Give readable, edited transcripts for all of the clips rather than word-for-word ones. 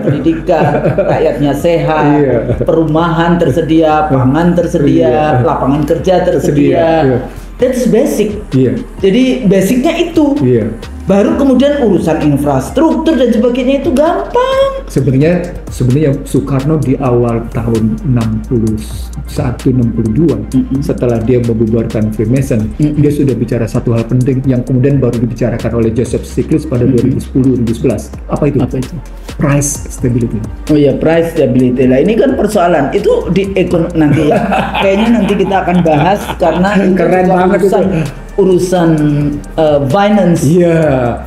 pendidikan, rakyatnya sehat, perumahan tersedia, pangan tersedia, lapangan kerja tersedia. That's basic. Jadi basicnya itu. Baru kemudian urusan infrastruktur dan sebagainya itu gampang. Sebenarnya Soekarno di awal tahun 61-62 setelah dia membubarkan Freemason, dia sudah bicara satu hal penting yang kemudian baru dibicarakan oleh Joseph Stiglitz pada 2010-2011. Apa itu? Price stability. Oh iya, price stability. Lah ini kan persoalan itu di ekonomi nanti ya. Kayaknya nanti kita akan bahas karena keren banget urusan finance.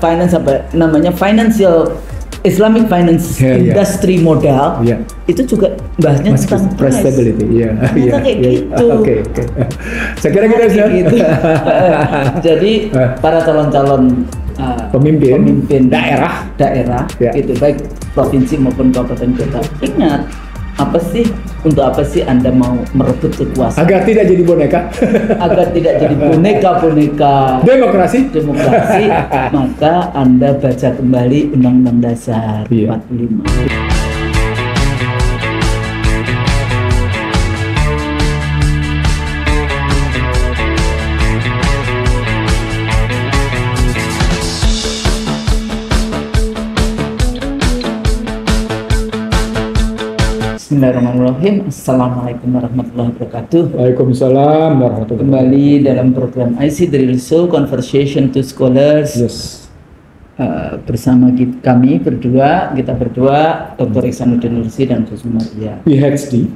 Finance apa namanya, financial Islamic finance industry model. Itu juga bahasnya tentang price stability. Kayak gitu. Oke. Saya kira kita sudah gitu. Jadi para calon-calon pemimpin daerah itu baik provinsi maupun kabupaten kota, ingat untuk apa sih Anda mau merebut kekuasaan? Agar tidak jadi boneka. Agar tidak jadi boneka demokrasi, maka Anda baca kembali Undang-Undang Dasar 45. Bismillahirrahmanirrahim. Assalamualaikum warahmatullahi wabarakatuh. Waalaikumsalam warahmatullahi wabarakatuh. Kembali dalam program IC Dari Soul Conversation to Scholars. Bersama kami berdua, Dr. Ihsanuddin Nursi dan Gus Maria PhD.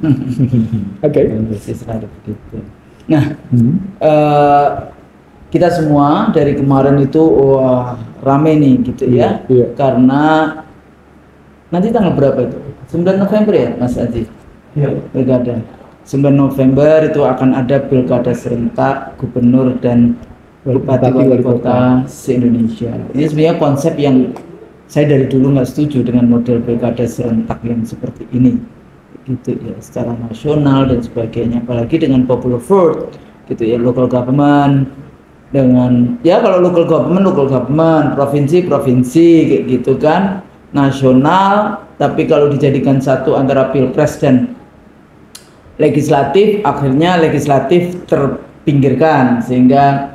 Oke. Begitu. Nah, kita semua dari kemarin itu rame nih gitu ya. Karena nanti tanggal berapa itu? 9 November ya Mas Aziz? Pilkada 9 November itu akan ada pilkada serentak gubernur dan bupati wali kota se-Indonesia. Ini sebenarnya konsep yang saya dari dulu nggak setuju dengan model pilkada serentak yang seperti ini gitu ya, secara nasional dan sebagainya, apalagi dengan popular vote gitu ya, local government dengan kalau local government, provinsi kayak gitu kan, nasional. Tapi kalau dijadikan satu antara pilpres dan legislatif, akhirnya legislatif terpinggirkan sehingga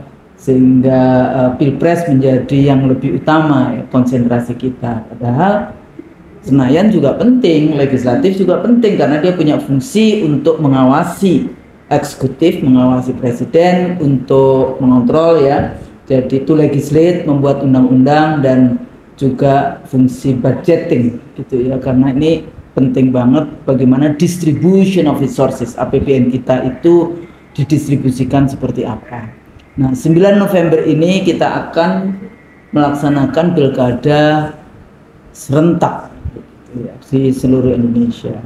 pilpres menjadi yang lebih utama ya, konsentrasi kita. Padahal Senayan juga penting, legislatif juga penting karena dia punya fungsi untuk mengawasi eksekutif, mengawasi presiden, untuk mengontrol ya. Jadi to legislate, membuat undang-undang, dan juga fungsi budgeting gitu ya, karena ini penting banget bagaimana distribution of resources APBN kita itu didistribusikan seperti apa. Nah, 9 November ini kita akan melaksanakan pilkada serentak gitu ya, di seluruh Indonesia.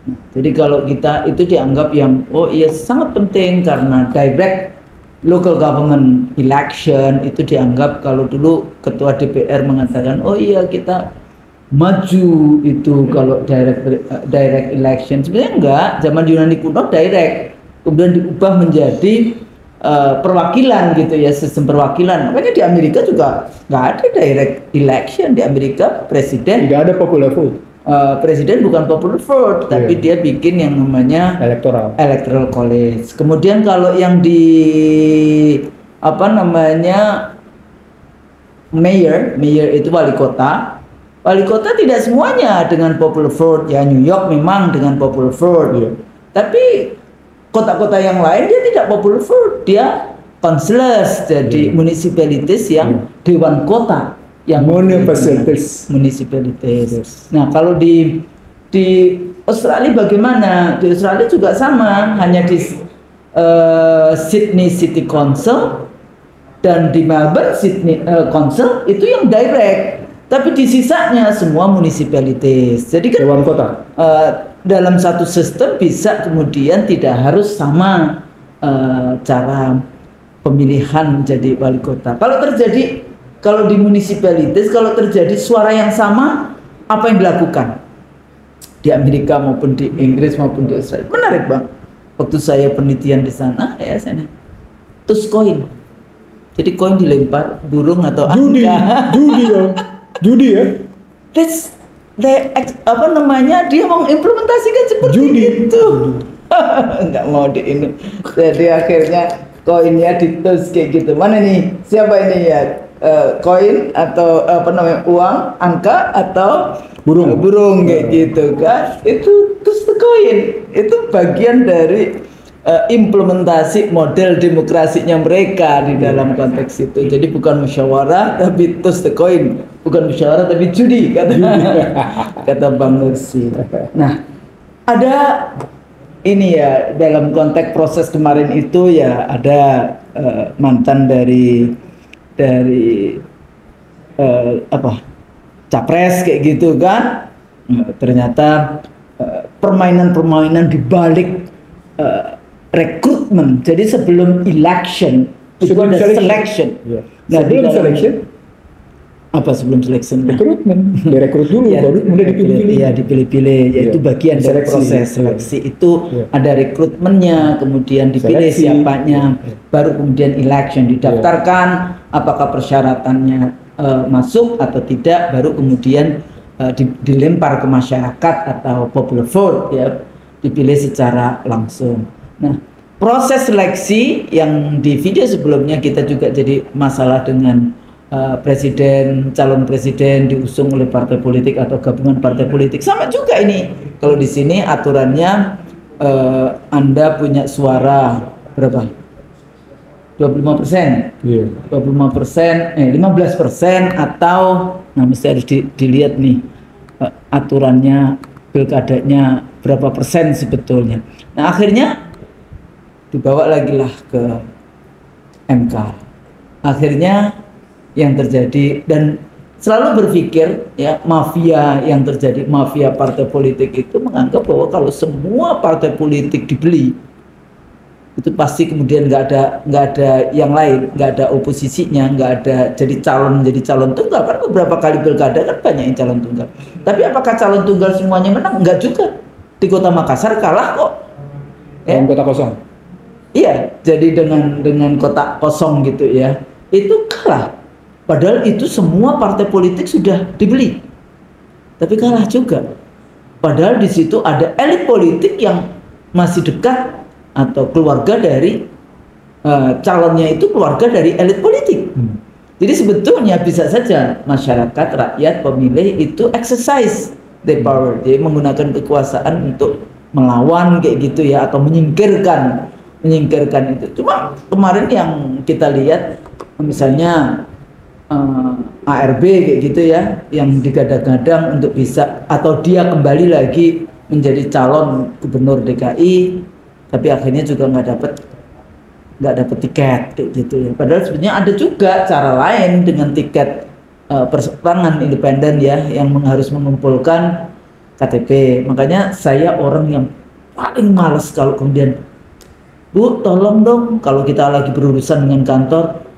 Nah, jadi kalau kita itu dianggap yang sangat penting karena direct local government election itu dianggap, kalau dulu ketua DPR mengatakan kita maju itu kalau direct election. Sebenarnya enggak, zaman Yunani kuno direct, kemudian diubah menjadi perwakilan gitu ya, sistem perwakilan. Makanya di Amerika juga nggak ada direct election. Di Amerika presiden nggak ada popular vote. Presiden bukan popular vote, tapi dia bikin yang namanya electoral college. Kemudian kalau yang di mayor itu wali kota tidak semuanya dengan popular vote ya. New York memang dengan popular vote, tapi kota-kota yang lain dia tidak popular vote, dia councilors, jadi municipalities yang dewan kota yang municipalities. Nah, kalau di Australia bagaimana? Di Australia juga sama, hanya di Sydney City Council dan di Melbourne Sydney Council itu yang direct, tapi di sisanya semua municipalities. Jadi kan dewan kota dalam satu sistem bisa kemudian tidak harus sama cara pemilihan menjadi wali kota. Kalau di municipalities, kalau terjadi suara yang sama, apa yang dilakukan? Di Amerika maupun di Inggris maupun di Australia. Menarik bang. Waktu saya penelitian di sana, terus koin. Jadi koin dilempar burung atau angka. Judi ya. That's apa namanya, dia mengimplementasikan seperti Judi. itu. Nggak mau di ini. Jadi akhirnya koinnya ditus kayak gitu. Mana nih? Siapa ini ya? Koin atau apa namanya, uang, angka atau burung kayak gitu kan? Itu tus the coin. Itu bagian dari implementasi model demokrasinya mereka di dalam konteks itu. Jadi bukan musyawarah tapi tus the coin, bukan musyawarah tapi judi, kata Bang Nursi. Nah, ada ini ya, dalam konteks proses kemarin itu ya ada mantan dari apa, capres kayak gitu kan. Ternyata permainan-permainan di balik rekrutmen. Jadi sebelum election itu ada selection. Nah, sebelum selection apa sebelum selection? Rekrutmen, direkrut dulu, baru kemudian dipilih-pilih. Iya, dipilih-pilih. Yaitu bagian dari proses seleksi. Itu ada rekrutmennya, kemudian dipilih siapanya, baru kemudian election, didaftarkan, apakah persyaratannya masuk atau tidak, baru kemudian dilempar ke masyarakat atau popular vote, ya, dipilih secara langsung. Nah, proses seleksi yang di video sebelumnya kita juga jadi masalah dengan calon presiden diusung oleh partai politik atau gabungan partai politik. Sama juga ini. Kalau di sini aturannya Anda punya suara berapa? 25%. 25%, 15% atau, nah mesti harus dilihat nih aturannya pilkadanya berapa persen sebetulnya. Nah, akhirnya dibawa lagi lah ke MK. Akhirnya yang terjadi, dan selalu berpikir ya, mafia yang terjadi, mafia partai politik itu menganggap bahwa kalau semua partai politik dibeli itu pasti kemudian nggak ada yang lain, nggak ada oposisinya, nggak ada jadi calon tunggal. Kan beberapa kali pilkada kan banyak yang calon tunggal. Tapi apakah calon tunggal semuanya menang? Enggak juga. Di Kota Makassar kalah kok. Ya? Kota kosong. Iya, jadi dengan kotak kosong gitu ya, itu kalah. Padahal itu semua partai politik sudah dibeli, tapi kalah juga. Padahal di situ ada elit politik yang masih dekat atau keluarga dari calonnya itu keluarga dari elit politik. Jadi sebetulnya bisa saja masyarakat, rakyat, pemilih itu exercise their power, jadi menggunakan kekuasaan untuk melawan kayak gitu ya, atau menyingkirkan itu. Cuma kemarin yang kita lihat misalnya ARB kayak gitu ya, yang digadang-gadang untuk bisa atau dia kembali lagi menjadi calon gubernur DKI, tapi akhirnya juga nggak dapet tiket kayak gitu ya. Padahal sebenarnya ada juga cara lain dengan tiket perseorangan independen ya, yang harus mengumpulkan KTP. Makanya saya orang yang paling males kalau kemudian, Bu, tolong dong kalau kita lagi berurusan dengan kantor,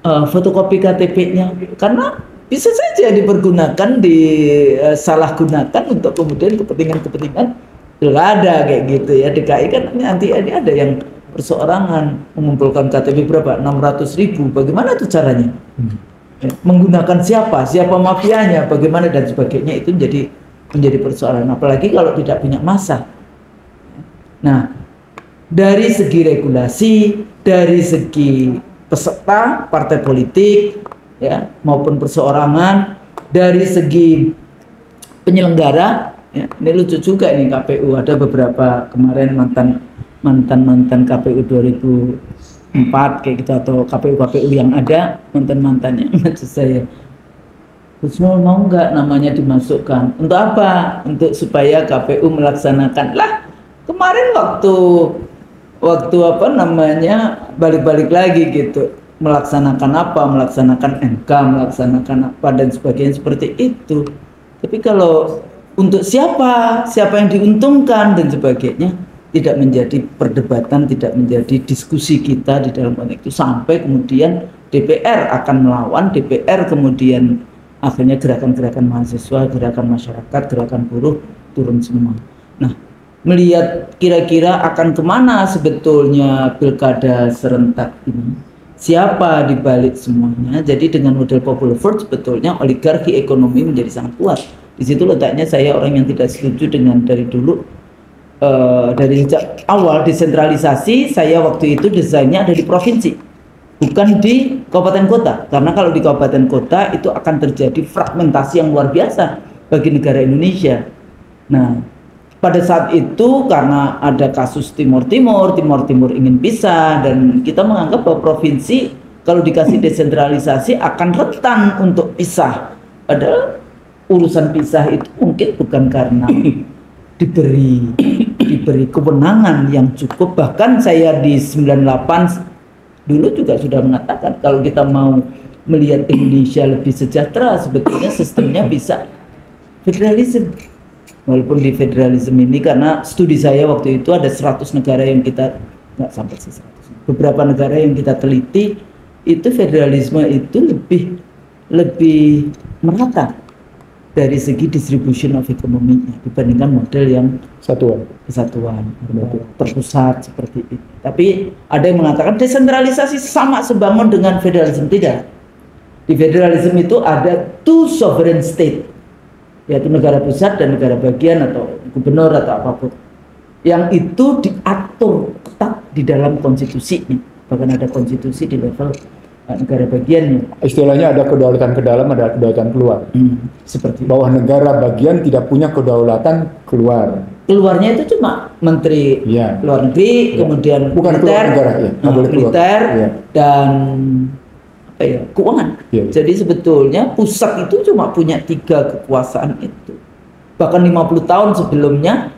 fotokopi KTP-nya, karena bisa saja dipergunakan, disalahgunakan untuk kemudian kepentingan pilkada kayak gitu ya. DKI kan nanti ada yang perseorangan mengumpulkan KTP berapa? 600.000. Bagaimana itu caranya? Menggunakan siapa mafianya, bagaimana dan sebagainya, itu menjadi persoalan. Apalagi kalau tidak punya masa. Nah, dari segi regulasi, dari segi peserta partai politik ya maupun perseorangan, dari segi penyelenggara ya, ini lucu juga ini KPU, ada beberapa kemarin mantan KPU 2004 kayak gitu, atau KPU yang ada mantannya maksud saya, Husnul mau nggak namanya dimasukkan untuk apa? Untuk supaya KPU melaksanakan lah kemarin waktu apa namanya balik yang gitu, melaksanakan MK, melaksanakan apa dan sebagainya seperti itu. Tapi kalau untuk siapa yang diuntungkan dan sebagainya tidak menjadi perdebatan, tidak menjadi diskusi kita di dalam konteks itu, sampai kemudian DPR akan melawan, DPR kemudian akhirnya gerakan-gerakan mahasiswa, gerakan masyarakat, gerakan buruh turun semua. Nah, melihat kira-kira akan kemana sebetulnya pilkada serentak ini, siapa dibalik semuanya. Jadi dengan model popular vote sebetulnya oligarki ekonomi menjadi sangat kuat. Di situ letaknya saya orang yang tidak setuju dengan dari dulu, dari sejak awal desentralisasi. Saya waktu itu desainnya ada di provinsi, bukan di kabupaten kota, karena kalau di kabupaten kota itu akan terjadi fragmentasi yang luar biasa bagi negara Indonesia. Nah, pada saat itu karena ada kasus Timur Timur ingin pisah, dan kita menganggap bahwa provinsi kalau dikasih desentralisasi akan rentan untuk pisah. Padahal urusan pisah itu mungkin bukan karena diberi kewenangan yang cukup. Bahkan saya di 98 dulu juga sudah mengatakan kalau kita mau melihat Indonesia lebih sejahtera, sebetulnya sistemnya bisa federalisme. Walaupun di federalisme ini, karena studi saya waktu itu ada 100 negara yang kita, nggak sampai 100, beberapa negara yang kita teliti, itu federalisme itu lebih merata dari segi distribution of economy-nya dibandingkan model yang kesatuan terpusat seperti itu. Tapi ada yang mengatakan desentralisasi sama sebangun dengan federalisme. Tidak. Di federalisme itu ada two sovereign state, yaitu negara pusat dan negara bagian atau gubernur atau apapun, yang itu diatur ketat di dalam konstitusinya. Bahkan ada konstitusi di level negara bagiannya. Istilahnya ada kedaulatan ke dalam, ada kedaulatan keluar. Seperti bahwa negara bagian tidak punya kedaulatan keluar. Keluarnya itu cuma menteri luar negeri, kemudian bukan militer, negara, militer dan apa ya, keuangan. Jadi sebetulnya pusat itu cuma punya 3 kekuasaan itu. Bahkan 50 tahun sebelumnya,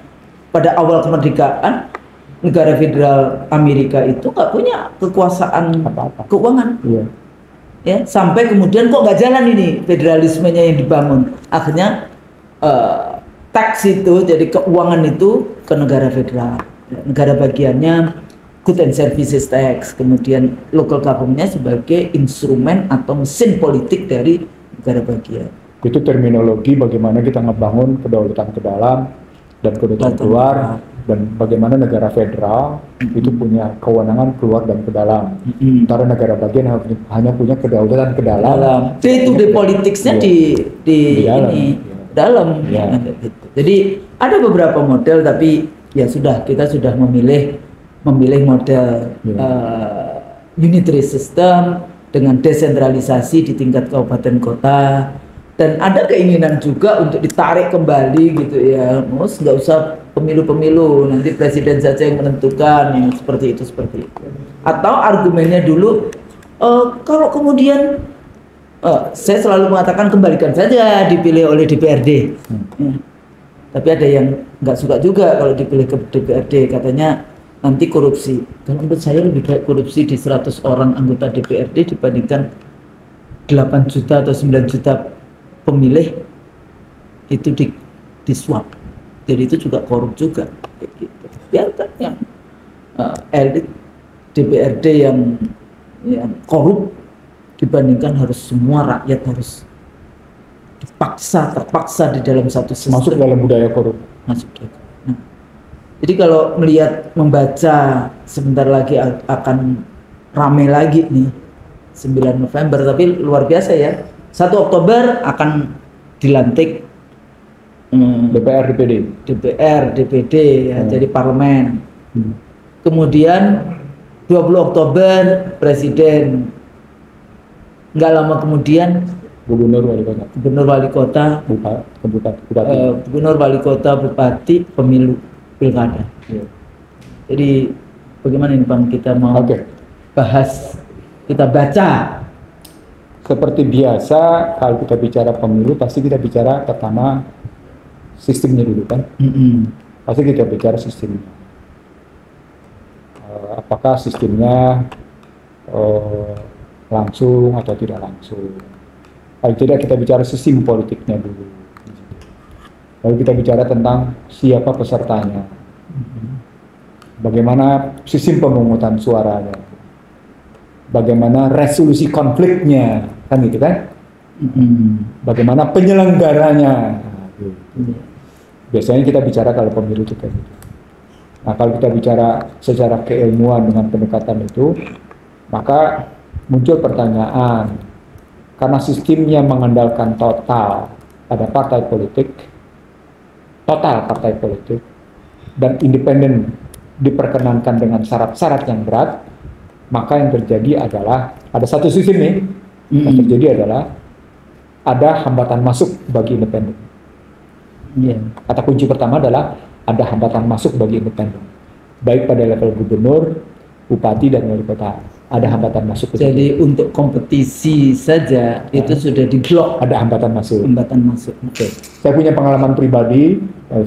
pada awal kemerdekaan, negara federal Amerika itu nggak punya kekuasaan keuangan. Ya, sampai kemudian kok nggak jalan ini federalismenya yang dibangun. Akhirnya tax itu, jadi keuangan itu ke negara federal. Negara bagiannya good and services tax, kemudian local government-nya sebagai instrumen atau mesin politik dari negara bagian. Itu terminologi bagaimana kita ngebangun kedaulatan ke dalam dan kedaulatan keluar, dan bagaimana negara federal itu punya kewenangan keluar dan ke dalam. Sementara negara bagian hanya punya kedaulatan ke dalam. Day-to-day politicsnya di dalam. Jadi ada beberapa model, tapi ya sudah, kita sudah memilih model unitary system dengan desentralisasi di tingkat kabupaten kota, dan ada keinginan juga untuk ditarik kembali gitu ya, nggak usah pemilu-pemilu, nanti presiden saja yang menentukan, yang seperti itu. Atau argumennya dulu, kalau kemudian saya selalu mengatakan kembalikan saja dipilih oleh DPRD. Tapi ada yang nggak suka juga kalau dipilih ke DPRD, katanya nanti korupsi. Kalau menurut saya lebih baik korupsi di 100 orang anggota DPRD dibandingkan 8 juta atau 9 juta pemilih itu di swap. Jadi itu juga korup juga. Biarkan yang elit DPRD yang korup dibandingkan harus semua rakyat harus terpaksa di dalam satu sistem. Masuk dalam budaya korup. Jadi kalau membaca sebentar lagi akan rame lagi nih 9 November, tapi luar biasa ya. 1 Oktober akan dilantik DPR, DPD ya, jadi parlemen. Kemudian 20 Oktober presiden. Nggak lama kemudian gubernur, wali kota, bupati, pemilu, pilkada. Jadi bagaimana ini Bang, kita mau bahas, kita baca. Seperti biasa kalau kita bicara pemilu pasti kita bicara pertama sistemnya dulu kan. Pasti kita bicara sistemnya. Apakah sistemnya langsung atau tidak langsung. Kalau tidak, kita bicara sistem politiknya dulu. Lalu kita bicara tentang siapa pesertanya, bagaimana sistem pemungutan suaranya, bagaimana resolusi konfliknya, kan gitu kan? Bagaimana penyelenggaranya. Biasanya kita bicara kalau pemilu itu kayak gitu. Nah, kalau kita bicara secara keilmuan dengan pendekatan itu, maka muncul pertanyaan, karena sistemnya mengandalkan total, ada partai politik, total partai politik, dan independen diperkenankan dengan syarat-syarat yang berat, maka yang terjadi adalah ada satu sisi nih, yang terjadi adalah ada hambatan masuk bagi independen. Kata kunci pertama adalah ada hambatan masuk bagi independen, baik pada level gubernur, bupati, dan wali kota. Ada hambatan masuk. Jadi untuk kompetisi saja itu sudah diblok. Ada hambatan masuk. Hambatan masuk. Oke. Saya punya pengalaman pribadi,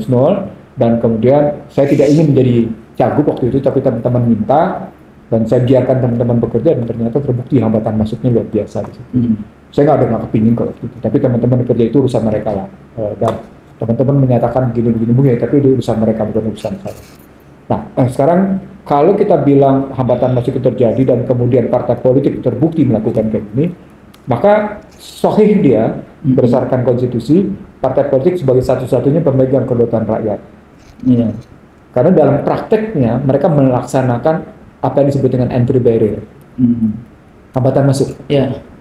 Snol, dan kemudian saya tidak ingin menjadi cagup waktu itu, tapi teman-teman minta, dan saya biarkan teman-teman bekerja, dan ternyata terbukti hambatan masuknya luar biasa di situ. Saya nggak kepingin kalau gitu, tapi teman-teman bekerja itu urusan mereka lah. Dan teman-teman menyatakan begini, tapi itu urusan mereka, bukan urusan saya. Nah, sekarang kalau kita bilang hambatan masuk itu terjadi dan kemudian partai politik terbukti melakukan kayak gini, maka sahih dia berdasarkan konstitusi, partai politik sebagai satu-satunya pemegang kedaulatan rakyat. Karena dalam prakteknya mereka melaksanakan apa yang disebut dengan entry barrier. Hambatan masuk.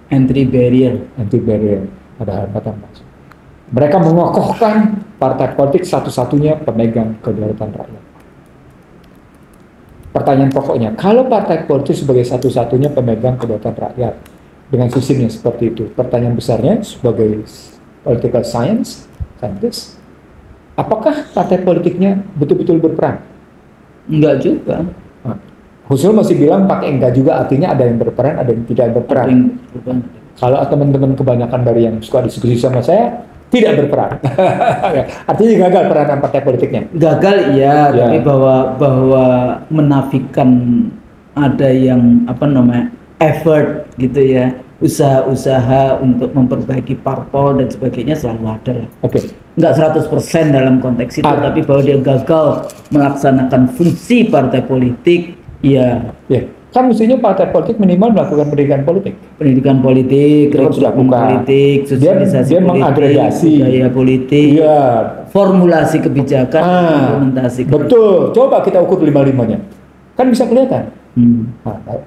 Entry barrier. Entry barrier. Ada hambatan masuk. Mereka mengokohkan partai politik satu-satunya pemegang kedaulatan rakyat. Pertanyaan pokoknya, kalau partai politik sebagai satu-satunya pemegang kedaulatan rakyat dengan sistemnya seperti itu, pertanyaan besarnya sebagai political scientist, apakah partai politiknya betul-betul berperan? Enggak juga. Husnul masih bilang pakai enggak juga, artinya ada yang berperan, ada yang tidak berperan. Kalau teman-teman kebanyakan dari yang suka diskusi sama saya, tidak berperan. Artinya gagal peranan partai politiknya. Gagal iya, tapi bahwa menafikan ada yang effort gitu ya, usaha-usaha untuk memperbaiki parpol dan sebagainya selalu ada lah. Nggak 100% dalam konteks itu, tapi bahwa dia gagal melaksanakan fungsi partai politik, kan mestinya partai politik minimal melakukan pendidikan politik, rekrutmen politik, sosialisasi dia politik, mengagregasi budaya politik, formulasi kebijakan, implementasi. Betul. Coba kita ukur 5-5-nya, kan bisa kelihatan.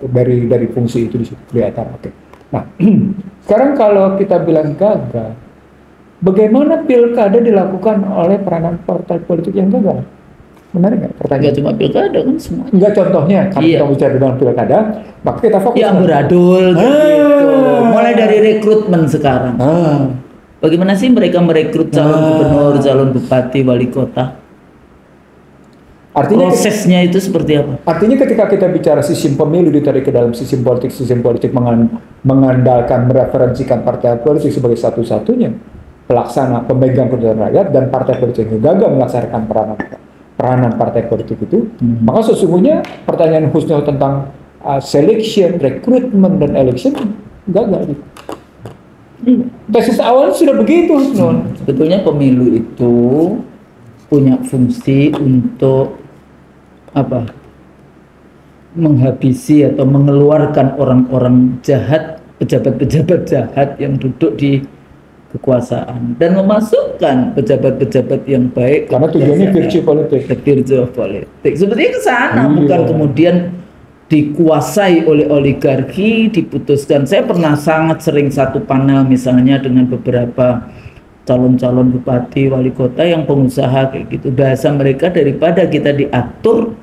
Dari fungsi itu di situ kelihatan. Nah, sekarang kalau kita bilang gagal, bagaimana pilkada dilakukan oleh peranan partai politik yang gagal? Menarik nggak pertanyaan? Nggak cuma pilkada kan semua. Nggak, contohnya kalau kita bicara tentang pilkada, maka kita fokus yang beradul gitu. Mulai dari rekrutmen sekarang. Bagaimana sih mereka merekrut calon gubernur, calon bupati, wali kota? Artinya prosesnya itu seperti apa? Artinya ketika kita bicara sistem pemilu ditarik ke dalam sistem politik mengandalkan, mereferensikan partai politik sebagai satu-satunya pelaksana pemegang kedaulatan rakyat, dan partai politik yang gagal melaksanakan peranan partai politik itu, maka sesungguhnya pertanyaan Husnul tentang selection, recruitment, dan election gagal. Tesis awalnya sudah begitu, Husnul. Sebetulnya pemilu itu punya fungsi untuk menghabisi atau mengeluarkan orang-orang jahat, pejabat-pejabat jahat yang duduk di kekuasaan, dan memasukkan pejabat-pejabat yang baik. Karena tujuannya virtue politik. Sepertinya ke sana, bukan kemudian dikuasai oleh oligarki, diputuskan. Saya pernah sangat sering satu panel misalnya dengan beberapa calon-calon bupati, wali kota yang pengusaha kayak gitu. Bahasa mereka, daripada kita diatur,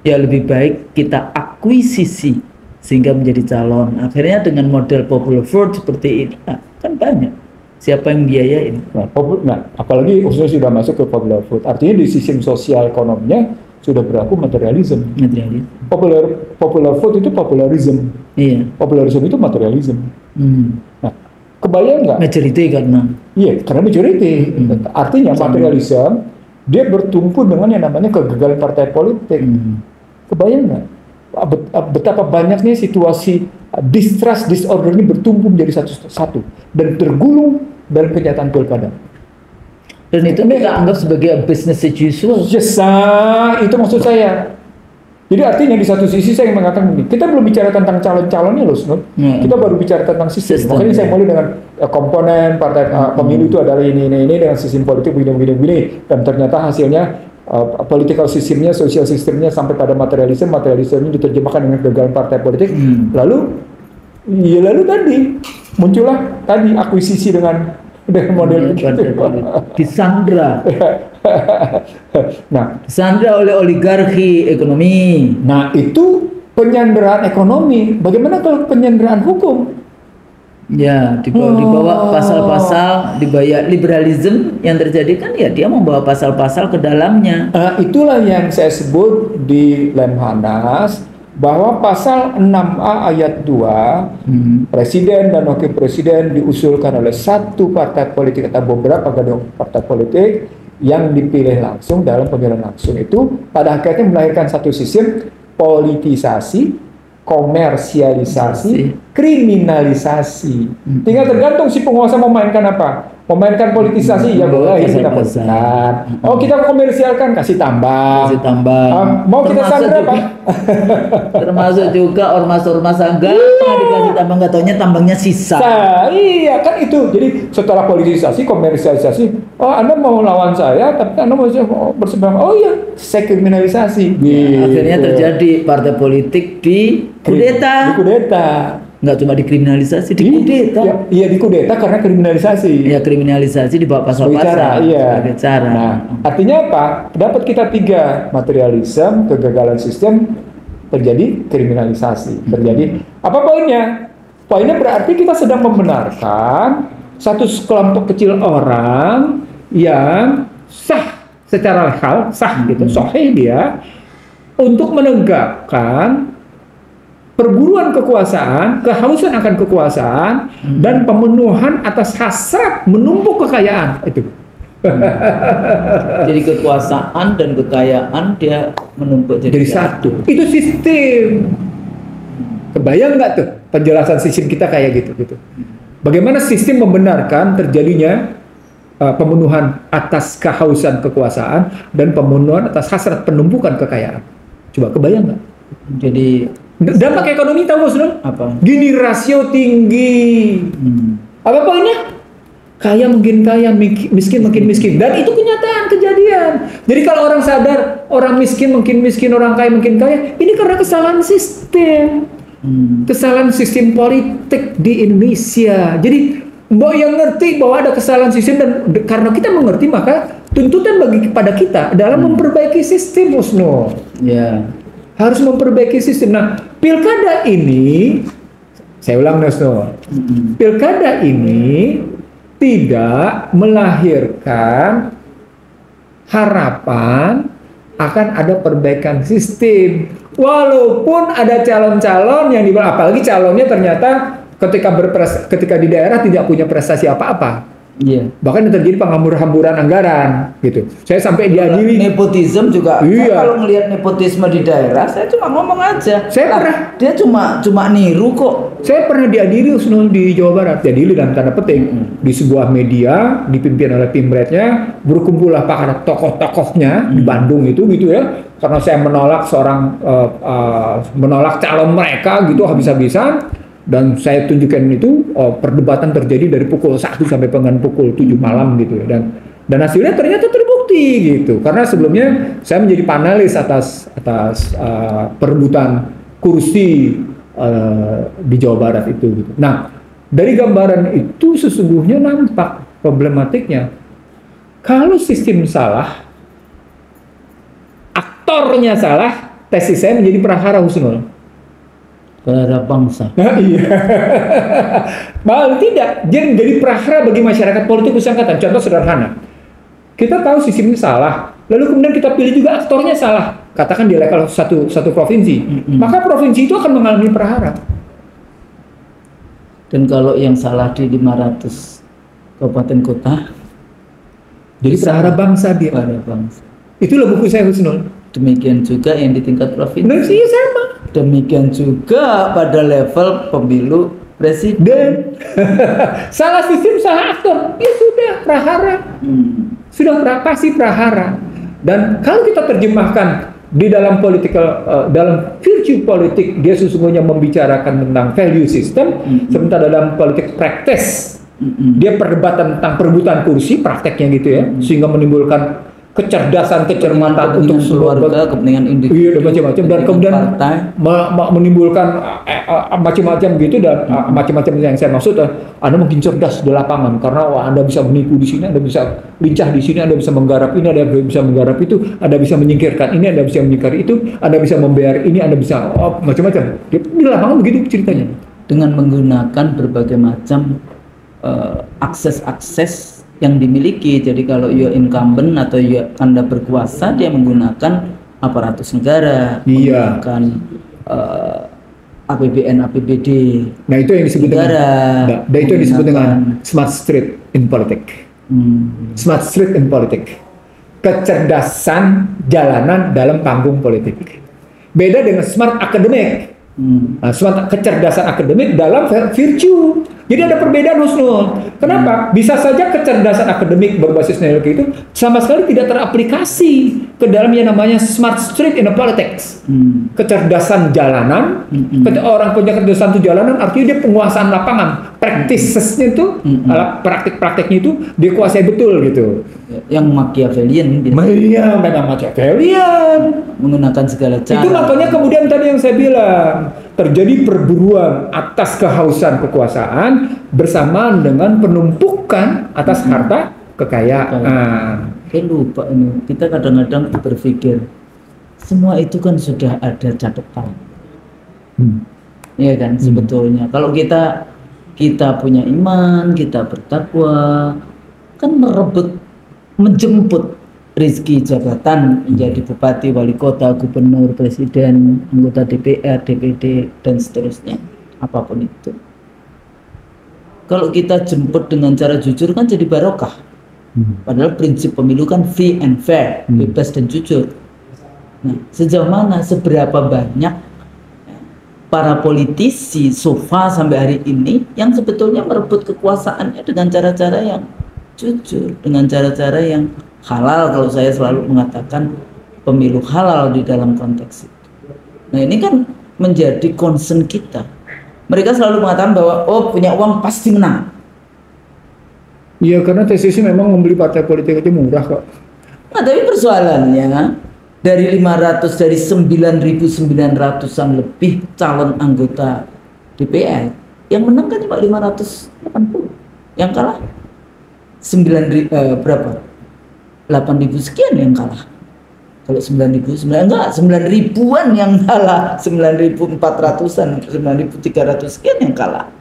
ya lebih baik kita akuisisi sehingga menjadi calon. Akhirnya dengan model popular vote seperti ini, kan banyak. Siapa yang biayain? Apalagi khususnya sudah masuk ke popular vote. Artinya di sistem sosial ekonominya sudah berlaku materialism. Popular vote itu popularism. Popularism itu materialism. Nah, kebayang nggak? Majority karena. Karena majority. Artinya materialism dia bertumpu dengan yang namanya kegagalan partai politik. Kebayang nggak? Betapa banyaknya situasi distrust, disorder ini bertumbuh menjadi satu dan tergulung dalam kenyataan pilkada. Dan itu kita anggap sebagai business as usual. Itu maksud saya. Jadi artinya di satu sisi saya mengatakan ini, kita belum bicara tentang calon-calonnya loh, kita baru bicara tentang sistem. Makanya saya mulai dengan komponen partai pemilu itu adalah ini dengan sistem politik begini, dan ternyata hasilnya political sistemnya, social sistemnya sampai pada materialisme ini diterjemahkan dengan kegagalan partai politik. Lalu tadi muncullah akuisisi dengan dengan model begitu. Disandra. Nah, Disandra oleh oligarki ekonomi. nah itu penyanderaan ekonomi. Bagaimana kalau penyanderaan hukum? Ya, dibawa pasal-pasal, dibayar liberalism yang terjadi kan ya dia membawa pasal-pasal ke dalamnya. Itulah yang saya sebut di Lemhanas bahwa pasal 6A ayat 2 presiden dan wakil presiden diusulkan oleh satu partai politik atau beberapa partai politik yang dipilih langsung dalam pemilihan langsung itu pada akhirnya melahirkan satu sistem politisasi, komersialisasi, kriminalisasi. Tinggal tergantung si penguasa mau mainkan apa. Memainkan politisasi ya boleh kita politiskan. Oh kita komersialkan kasih tambah. Mau kita sandra Pak. Termasuk juga ormas-ormas agama dikasih tambang, nggak taunya tambangnya sisa. Iya kan itu. Jadi setelah politisasi, komersialisasi, oh Anda mau lawan saya, tapi Anda mau bersebelahan. Oh iya, saya kriminalisasi. Ya, akhirnya terjadi partai politik di kudeta. Di kudeta. Nggak cuma dikriminalisasi, di kudeta. Iya di kudeta karena kriminalisasi. Iya kriminalisasi dibawa pasal-pasal. Iya. Sebagai cara. Nah, artinya apa? Dapat kita 3 materialisme, kegagalan sistem, terjadi kriminalisasi. Terjadi apa poinnya? Poinnya berarti kita sedang membenarkan satu kelompok kecil orang yang sah secara legal, sah gitu, sahih dia untuk menegakkan perburuan kekuasaan, kehausan akan kekuasaan, dan pemenuhan atas hasrat menumpuk kekayaan itu. Jadi kekuasaan dan kekayaan dia menumpuk jadi satu. Itu sistem. Kebayang nggak tuh penjelasan sistem kita kayak gitu? Bagaimana sistem membenarkan terjadinya pemenuhan atas kehausan kekuasaan dan pemenuhan atas hasrat penumpukan kekayaan? Coba kebayang nggak? Jadi dampak ekonomi tahu Bos? Apa? Gini rasio tinggi. Apa poinnya? Kaya makin kaya, miskin makin miskin. Dan itu kenyataan kejadian. Jadi kalau orang sadar orang miskin makin miskin, orang kaya makin kaya, ini karena kesalahan sistem. Kesalahan sistem politik di Indonesia. Jadi mbok yang ngerti bahwa ada kesalahan sistem dan karena kita mengerti maka tuntutan bagi kepada kita adalah memperbaiki sistem Bosno. Ya. Harus memperbaiki sistem. Nah, pilkada ini, saya ulang Bosno, pilkada ini tidak melahirkan harapan akan ada perbaikan sistem. Walaupun ada calon-calon yang apalagi calonnya ternyata ketika di daerah tidak punya prestasi apa-apa. Iya. Bahkan terjadi penghambur-hamburan anggaran gitu. Saya sampai diadili nepotisme juga. Iya. Saya kalau melihat nepotisme di daerah, saya cuma ngomong aja. Dia cuma niru kok. Saya pernah diadili di Jawa Barat, diadili dalam tanda petik di sebuah media dipimpin oleh Pimretnya, berkumpullah para tokoh-tokohnya di Bandung itu gitu ya. Karena saya menolak menolak calon mereka gitu habis-habisan. Dan saya tunjukkan itu perdebatan terjadi dari pukul 1 sampai dengan pukul 7 malam gitu ya. Dan hasilnya ternyata terbukti gitu. Karena sebelumnya saya menjadi panelis atas perebutan kursi di Jawa Barat itu gitu. Nah, dari gambaran itu sesungguhnya nampak problematiknya. Kalau sistem salah, aktornya salah, tesis saya menjadi prahara Husnul. Terhadap bangsa. Nah, iya. Malah tidak, dia menjadi prahara bagi masyarakat politik Nusantara. Contoh sederhana, kita tahu sistemnya salah, lalu kemudian kita pilih juga aktornya salah. Katakan di level satu provinsi, maka provinsi itu akan mengalami prahara. Dan kalau yang salah di 500 kabupaten kota, jadi prahara bangsa dia. Prahara bangsa. Itulah buku saya Husnul. Demikian juga yang di tingkat provinsi. Nah, iya sama. Demikian juga pada level pemilu presiden. Salah sistem, salah aktor, ya sudah prahara. Sudah pasti prahara. Dan kalau kita terjemahkan di dalam dalam virtue politik, dia sesungguhnya membicarakan tentang value system, sementara dalam politik praktis dia perdebatan tentang perebutan kursi, prakteknya gitu ya, sehingga menimbulkan kecerdasan, kecermatan untuk keluarga, kepentingan individu, iya, dan macam-macam, dan kemudian menimbulkan macam-macam gitu, dan macam-macam yang saya maksud, Anda mungkin cerdas di lapangan karena Anda bisa menipu di sini, Anda bisa lincah di sini, Anda bisa menggarap ini, Anda bisa menggarap itu, Anda bisa menyingkirkan ini, Anda bisa menyingkir itu, Anda bisa membayar ini, Anda bisa macam-macam. Di lapangan begitu ceritanya. Dengan menggunakan berbagai macam akses-akses yang dimiliki. Jadi kalau you incumbent atau you Anda berkuasa, dia menggunakan aparatus negara, menggunakan APBN, APBD. Nah, itu yang disebut negara, itu yang disebut dengan smart street in politics. Smart street in politics. Kecerdasan jalanan dalam panggung politik. Beda dengan smart academic. Smart kecerdasan akademik dalam virtue. Jadi ada perbedaan, Husnul. Kenapa? Bisa saja kecerdasan akademik berbasis teknologi itu sama sekali tidak teraplikasi ke dalam yang namanya smart street in the politics. Kecerdasan jalanan. Orang punya kecerdasan itu jalanan, artinya dia penguasaan lapangan. Practices-nya itu, praktik-praktiknya itu dikuasai betul gitu. Yang Machiavellian. Iya, memang Machiavellian. Menggunakan segala cara. Itu makanya kemudian tadi yang saya bilang, terjadi perburuan atas kehausan kekuasaan bersamaan dengan penumpukan atas harta kekayaan. Saya lupa ini, kita kadang-kadang berpikir semua itu kan sudah ada catatan. Iya kan, sebetulnya kalau kita punya iman, kita bertakwa, kan menjemput rezeki jabatan menjadi bupati, wali kota, gubernur, presiden, anggota DPR, DPD, dan seterusnya, apapun itu. Kalau kita jemput dengan cara jujur kan jadi barokah. Padahal prinsip pemilu kan free and fair, bebas dan jujur. Nah, sejauh mana, seberapa banyak para politisi sofa sampai hari ini yang sebetulnya merebut kekuasaannya dengan cara-cara yang jujur, dengan cara-cara yang halal. Kalau saya selalu mengatakan pemilu halal di dalam konteks itu. Nah, ini kan menjadi concern kita. Mereka selalu mengatakan bahwa punya uang pasti menang. Iya, karena tesisnya memang membeli partai politik itu murah kok. Nah, tapi persoalannya dari 9.900-an lebih calon anggota DPR, yang menang kan cuma 580, yang kalah 8.000 sekian yang kalah. Kalau 9.000-an yang kalah, 9.400-an, 9.300 sekian yang kalah.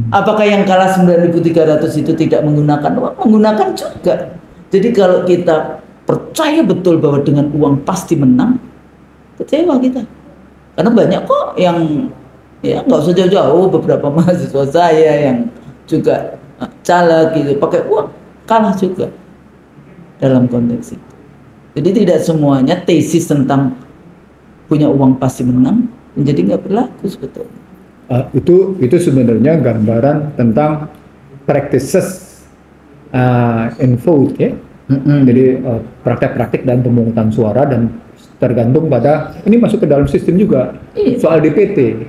Apakah yang kalah 9.300 itu tidak menggunakan uang? Menggunakan juga. Jadi kalau kita percaya betul bahwa dengan uang pasti menang, kecewa kita. Karena banyak kok yang nggak usah jauh-jauh, beberapa mahasiswa saya yang juga caleg gitu pakai uang, kalah juga dalam konteks itu. Jadi tidak semuanya tesis tentang punya uang pasti menang menjadi nggak berlaku sebetulnya. Itu sebenarnya gambaran tentang practices in vote ya. Jadi praktek-praktek dan pemungutan suara, dan tergantung pada ini masuk ke dalam sistem juga soal DPT.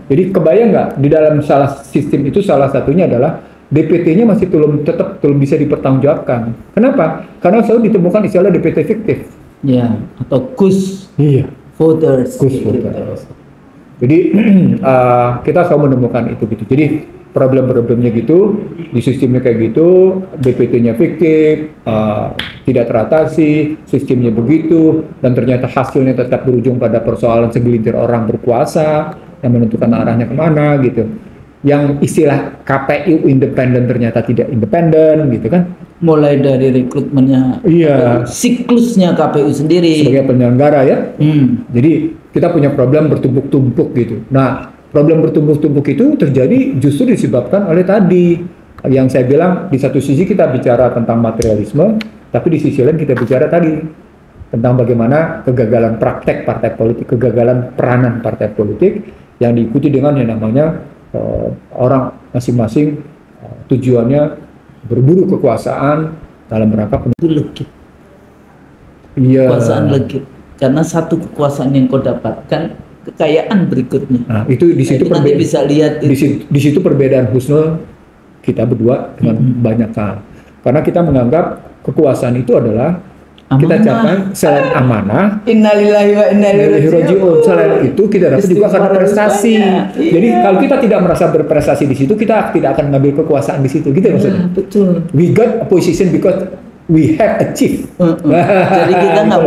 Jadi kebayang nggak di dalam sistem itu salah satunya adalah DPT-nya masih tetap belum bisa dipertanggungjawabkan. Kenapa? Karena selalu ditemukan istilah DPT fiktif. Atau ghost voters. Jadi kita selalu menemukan itu gitu. Jadi problem-problemnya gitu, di sistemnya kayak gitu, DPT-nya fiktif, tidak teratasi, sistemnya begitu, dan ternyata hasilnya tetap berujung pada persoalan segelintir orang berkuasa yang menentukan arahnya kemana gitu. Yang istilah KPU independen ternyata tidak independen gitu kan. Mulai dari rekrutmennya, siklusnya KPU sendiri sebagai penyelenggara ya. Jadi kita punya problem bertumpuk-tumpuk gitu. Nah, problem bertumpuk-tumpuk itu terjadi justru disebabkan oleh tadi yang saya bilang, di satu sisi kita bicara tentang materialisme, tapi di sisi lain kita bicara tadi tentang bagaimana kegagalan praktek partai politik, kegagalan peranan partai politik yang diikuti dengan yang namanya orang masing-masing tujuannya berburu kekuasaan dalam rangka legit. Kekuasaan legit. Karena satu kekuasaan yang kau dapatkan, kekayaan berikutnya. Nah, itu di situ nanti bisa lihat di situ perbedaan Husnul kita berdua dengan banyak hal. Karena kita menganggap kekuasaan itu adalah kita capai selain amanah, Innalillahi wa inna ilaihi raji'un. selain itu kita dapat juga karena prestasi. Jadi Iya. kalau kita tidak merasa berprestasi di situ, kita tidak akan mengambil kekuasaan di situ, gitu ya maksudnya. Betul. We got a position because we have achieved. Jadi kita nggak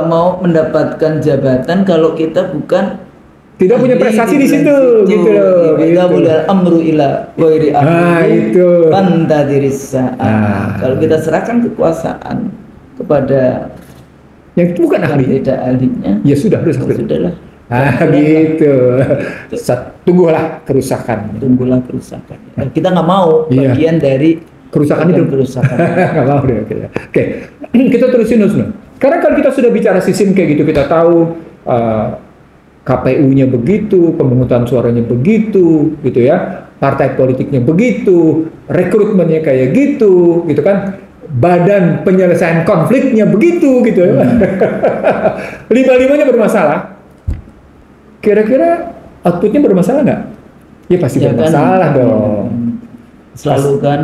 mau mendapatkan jabatan kalau kita bukan Tidak punya ahli prestasi di situ, bidang gitu loh. Kita gitu. boleh amru ila ghairi itu. pantadirisa. Kalau kita serahkan kekuasaan kepada Yang itu bukan yang ahli. tidak ahlinya, Ya sudah, rusak. sudahlah. Gitu. Tunggulah kerusakan. Tunggulah kerusakan. Kita nggak mau Iya. bagian dari Kerusakan itu. kerusakan. Nggak mau deh. Oke. Kita terusin Nusno. Karena kalau kita sudah bicara sistem kayak gitu, kita tahu KPU-nya begitu, pemungutan suaranya begitu, gitu ya. Partai politiknya begitu, rekrutmennya kayak gitu, gitu kan. Badan penyelesaian konfliknya begitu, gitu. Lima-limanya bermasalah. Kira-kira outputnya bermasalah nggak? Ya pasti Ya kan? bermasalah dong. Selalu kan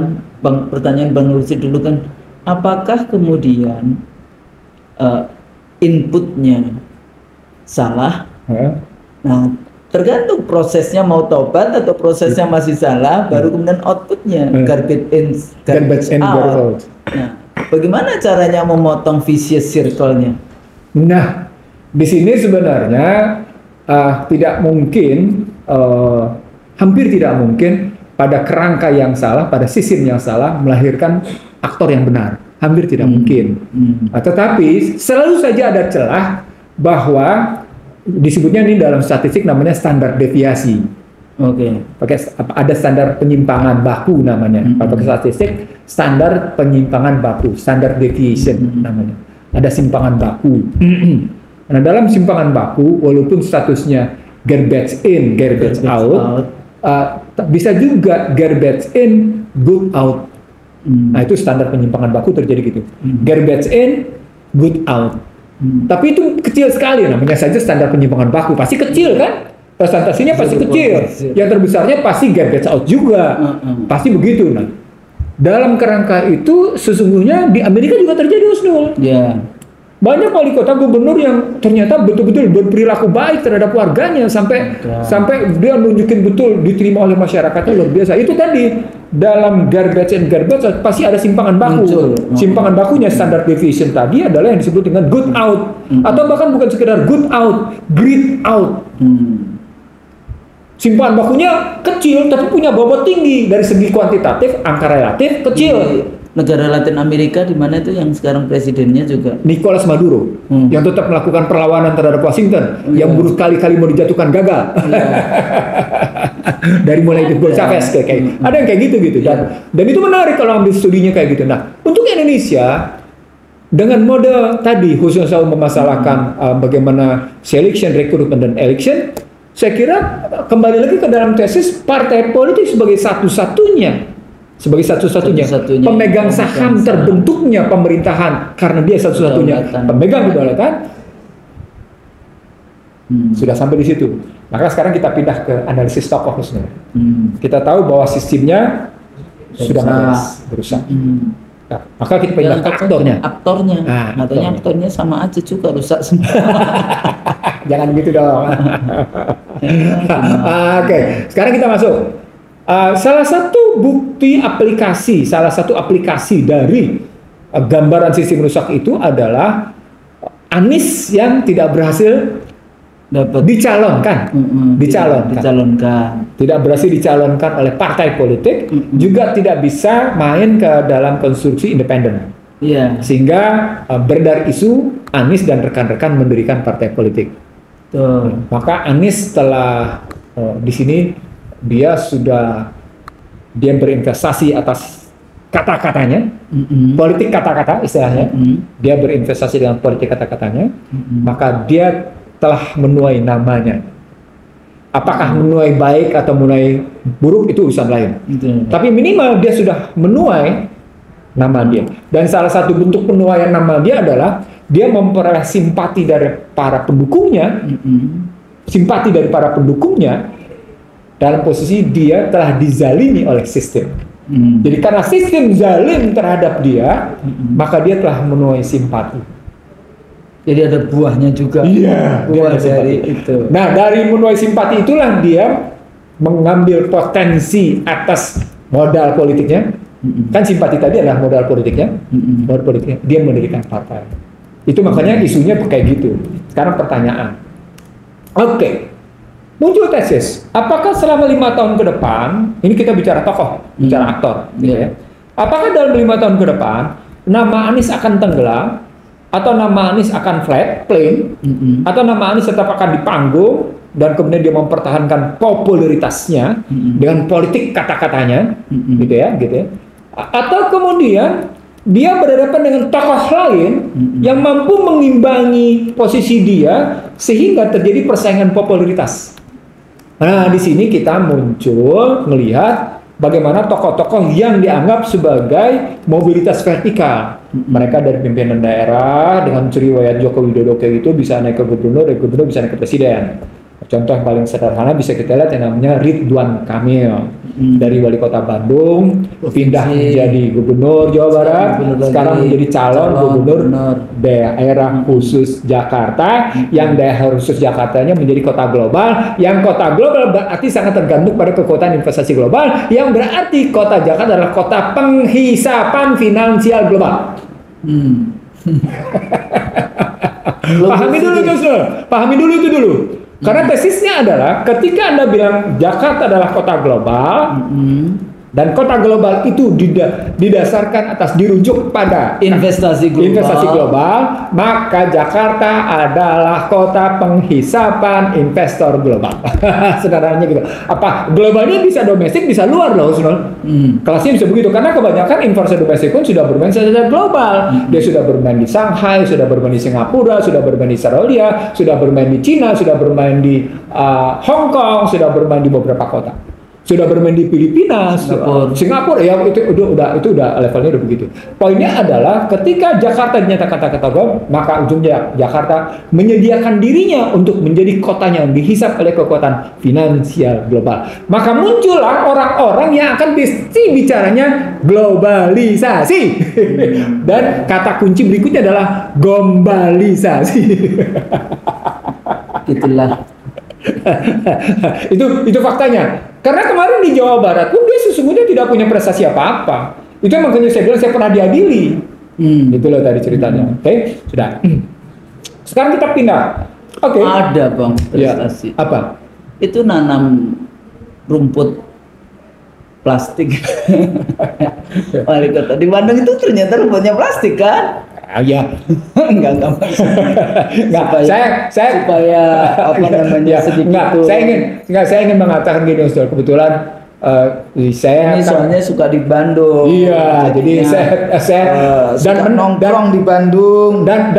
pertanyaan Bang Rusi dulu kan, apakah kemudian inputnya salah? Hah? Nah, tergantung prosesnya mau tobat atau prosesnya masih salah, baru kemudian outputnya garbage in, Garbage in, garbage out. Nah, bagaimana caranya memotong vicious circle-nya? Nah, di sini sebenarnya tidak mungkin, hampir tidak mungkin pada kerangka yang salah, pada sistem yang salah melahirkan aktor yang benar. Hampir tidak mungkin. Tetapi selalu saja ada celah bahwa disebutnya ini dalam statistik namanya standar deviasi. Oke. Ada standar penyimpangan baku namanya. Kalau pakai statistik, standar penyimpangan baku, standar deviation namanya. Ada simpangan baku. Nah, dalam simpangan baku, walaupun statusnya garbage in, garbage out, bisa juga garbage in, good out. Nah, itu standar penyimpangan baku terjadi gitu. Garbage in, good out. Tapi itu kecil sekali, namanya saja standar penyimpangan baku. Pasti kecil kan? Presentasinya pasti kecil. Yang terbesarnya pasti garbage out juga. Pasti begitu. Nah, dalam kerangka itu sesungguhnya di Amerika juga terjadi, Husnul. Ya. Banyak wali kota gubernur yang ternyata betul-betul berperilaku baik terhadap warganya sampai dia nunjukin betul diterima oleh masyarakatnya luar biasa. Itu tadi dalam garbage and garbage out pasti ada simpangan baku. Simpangan bakunya standar deviation tadi adalah yang disebut dengan good out atau bahkan bukan sekedar good out, greed out. Simpangan bakunya kecil tapi punya bobot tinggi dari segi kuantitatif, angka relatif kecil. Negara Latin Amerika di mana itu yang sekarang presidennya juga Nicolas Maduro yang tetap melakukan perlawanan terhadap Washington, yang berkali-kali mau dijatuhkan gagal. Dari mulai Hugo Chavez kayak ada yang kayak gitu dan itu menarik kalau ambil studinya kayak gitu. Nah, untuk Indonesia dengan mode tadi khususnya selalu memasalahkan bagaimana selection, recruitment dan election, saya kira kembali lagi ke dalam tesis partai politik sebagai satu-satunya pemegang saham terbentuknya pemerintahan karena dia satu-satunya pemegang kedaulatan. Sudah sampai di situ. Maka sekarang kita pindah ke analisis tokoh. Kita tahu bahwa sistemnya sudah berusak. Nah, maka kita pindah ke aktornya. Katanya aktornya sama aja juga rusak semua. Jangan gitu dong. Oke, sekarang kita masuk. Salah satu bukti aplikasi, salah satu aplikasi dari gambaran sistem rusak itu adalah Anies yang tidak berhasil dicalonkan. Tidak berhasil dicalonkan oleh partai politik, juga tidak bisa main ke dalam konstruksi independen. Sehingga beredar isu Anies dan rekan-rekan mendirikan partai politik. Maka Anies telah di sini dia berinvestasi atas kata-katanya, politik kata-kata istilahnya. Dia berinvestasi dengan politik kata-katanya, maka dia telah menuai namanya. Apakah menuai baik atau menuai buruk itu urusan lain. Tapi minimal dia sudah menuai nama dia. Dan salah satu bentuk penuaian nama dia adalah dia memperoleh simpati dari para pendukungnya, dalam posisi dia telah dizalimi oleh sistem. Jadi karena sistem zalim terhadap dia, maka dia telah menuai simpati. Jadi ada buahnya juga. Iya, buah dari itu. Nah, dari menuai simpati itulah dia mengambil potensi atas modal politiknya. Kan simpati tadi adalah modal politiknya. Modal politiknya, dia mendirikan partai. Itu makanya isunya kayak gitu. Sekarang pertanyaan. Oke. Muncul tesis, apakah selama 5 tahun ke depan, ini kita bicara tokoh, bicara aktor, gitu ya. Apakah dalam 5 tahun ke depan, nama Anies akan tenggelam, atau nama Anies akan flat, plain, atau nama Anies tetap akan di panggung, dan kemudian dia mempertahankan popularitasnya dengan politik kata-katanya, gitu ya. Atau kemudian dia berhadapan dengan tokoh lain yang mampu mengimbangi posisi dia sehingga terjadi persaingan popularitas. Nah, di sini kita muncul melihat bagaimana tokoh-tokoh yang dianggap sebagai mobilitas vertikal. Mereka dari pimpinan daerah dengan riwayat Joko Widodo kayak gitu bisa naik ke gubernur, dari gubernur bisa naik ke presiden. Contoh yang paling sederhana bisa kita lihat yang namanya Ridwan Kamil dari wali kota Bandung pindah menjadi gubernur Jawa Barat, sekarang menjadi calon gubernur daerah khusus Jakarta, yang daerah khusus Jakartanya menjadi kota global, yang kota global berarti sangat tergantung pada kekuatan investasi global, yang berarti kota Jakarta adalah kota penghisapan finansial global. Pahami dulu itu dulu. Karena tesisnya adalah ketika Anda bilang Jakarta adalah kota global, dan kota global itu didasarkan atas dirujuk pada investasi global, maka Jakarta adalah kota penghisapan investor global. Sederhananya gitu. Apa globalnya bisa domestik, bisa luar loh, kelasnya bisa begitu. Karena kebanyakan investor domestik pun sudah bermain secara global. Dia sudah bermain di Shanghai, sudah bermain di Singapura, sudah bermain di Australia, sudah bermain di Cina, sudah bermain di Hong Kong, sudah bermain di beberapa kota. Sudah bermain di Filipina, Singapura, ya itu udah levelnya udah begitu. Poinnya adalah ketika Jakarta dinyatakan kota global, maka ujungnya Jakarta menyediakan dirinya untuk menjadi kotanya yang dihisap oleh kekuatan finansial global. Maka muncullah orang-orang yang akan bicaranya globalisasi. Dan kata kunci berikutnya adalah gombalisasi. Itulah. itu faktanya. Karena kemarin di Jawa Barat pun dia sesungguhnya tidak punya prestasi apa-apa. Itu makanya saya bilang saya pernah diadili. Itu loh tadi ceritanya. Oke, sudah. Sekarang kita pindah. Oke. Ada Bang prestasi. Ya, apa? Itu nanam rumput plastik. Wali kota di Bandung itu ternyata rumputnya plastik kan? Ya, enggak supaya apa namanya sedikit. Saya ingin mengatakan gini, Ustaz. Kebetulan saya ini soalnya suka di Bandung. Iya, jadi saya dan nongkrong di Bandung dan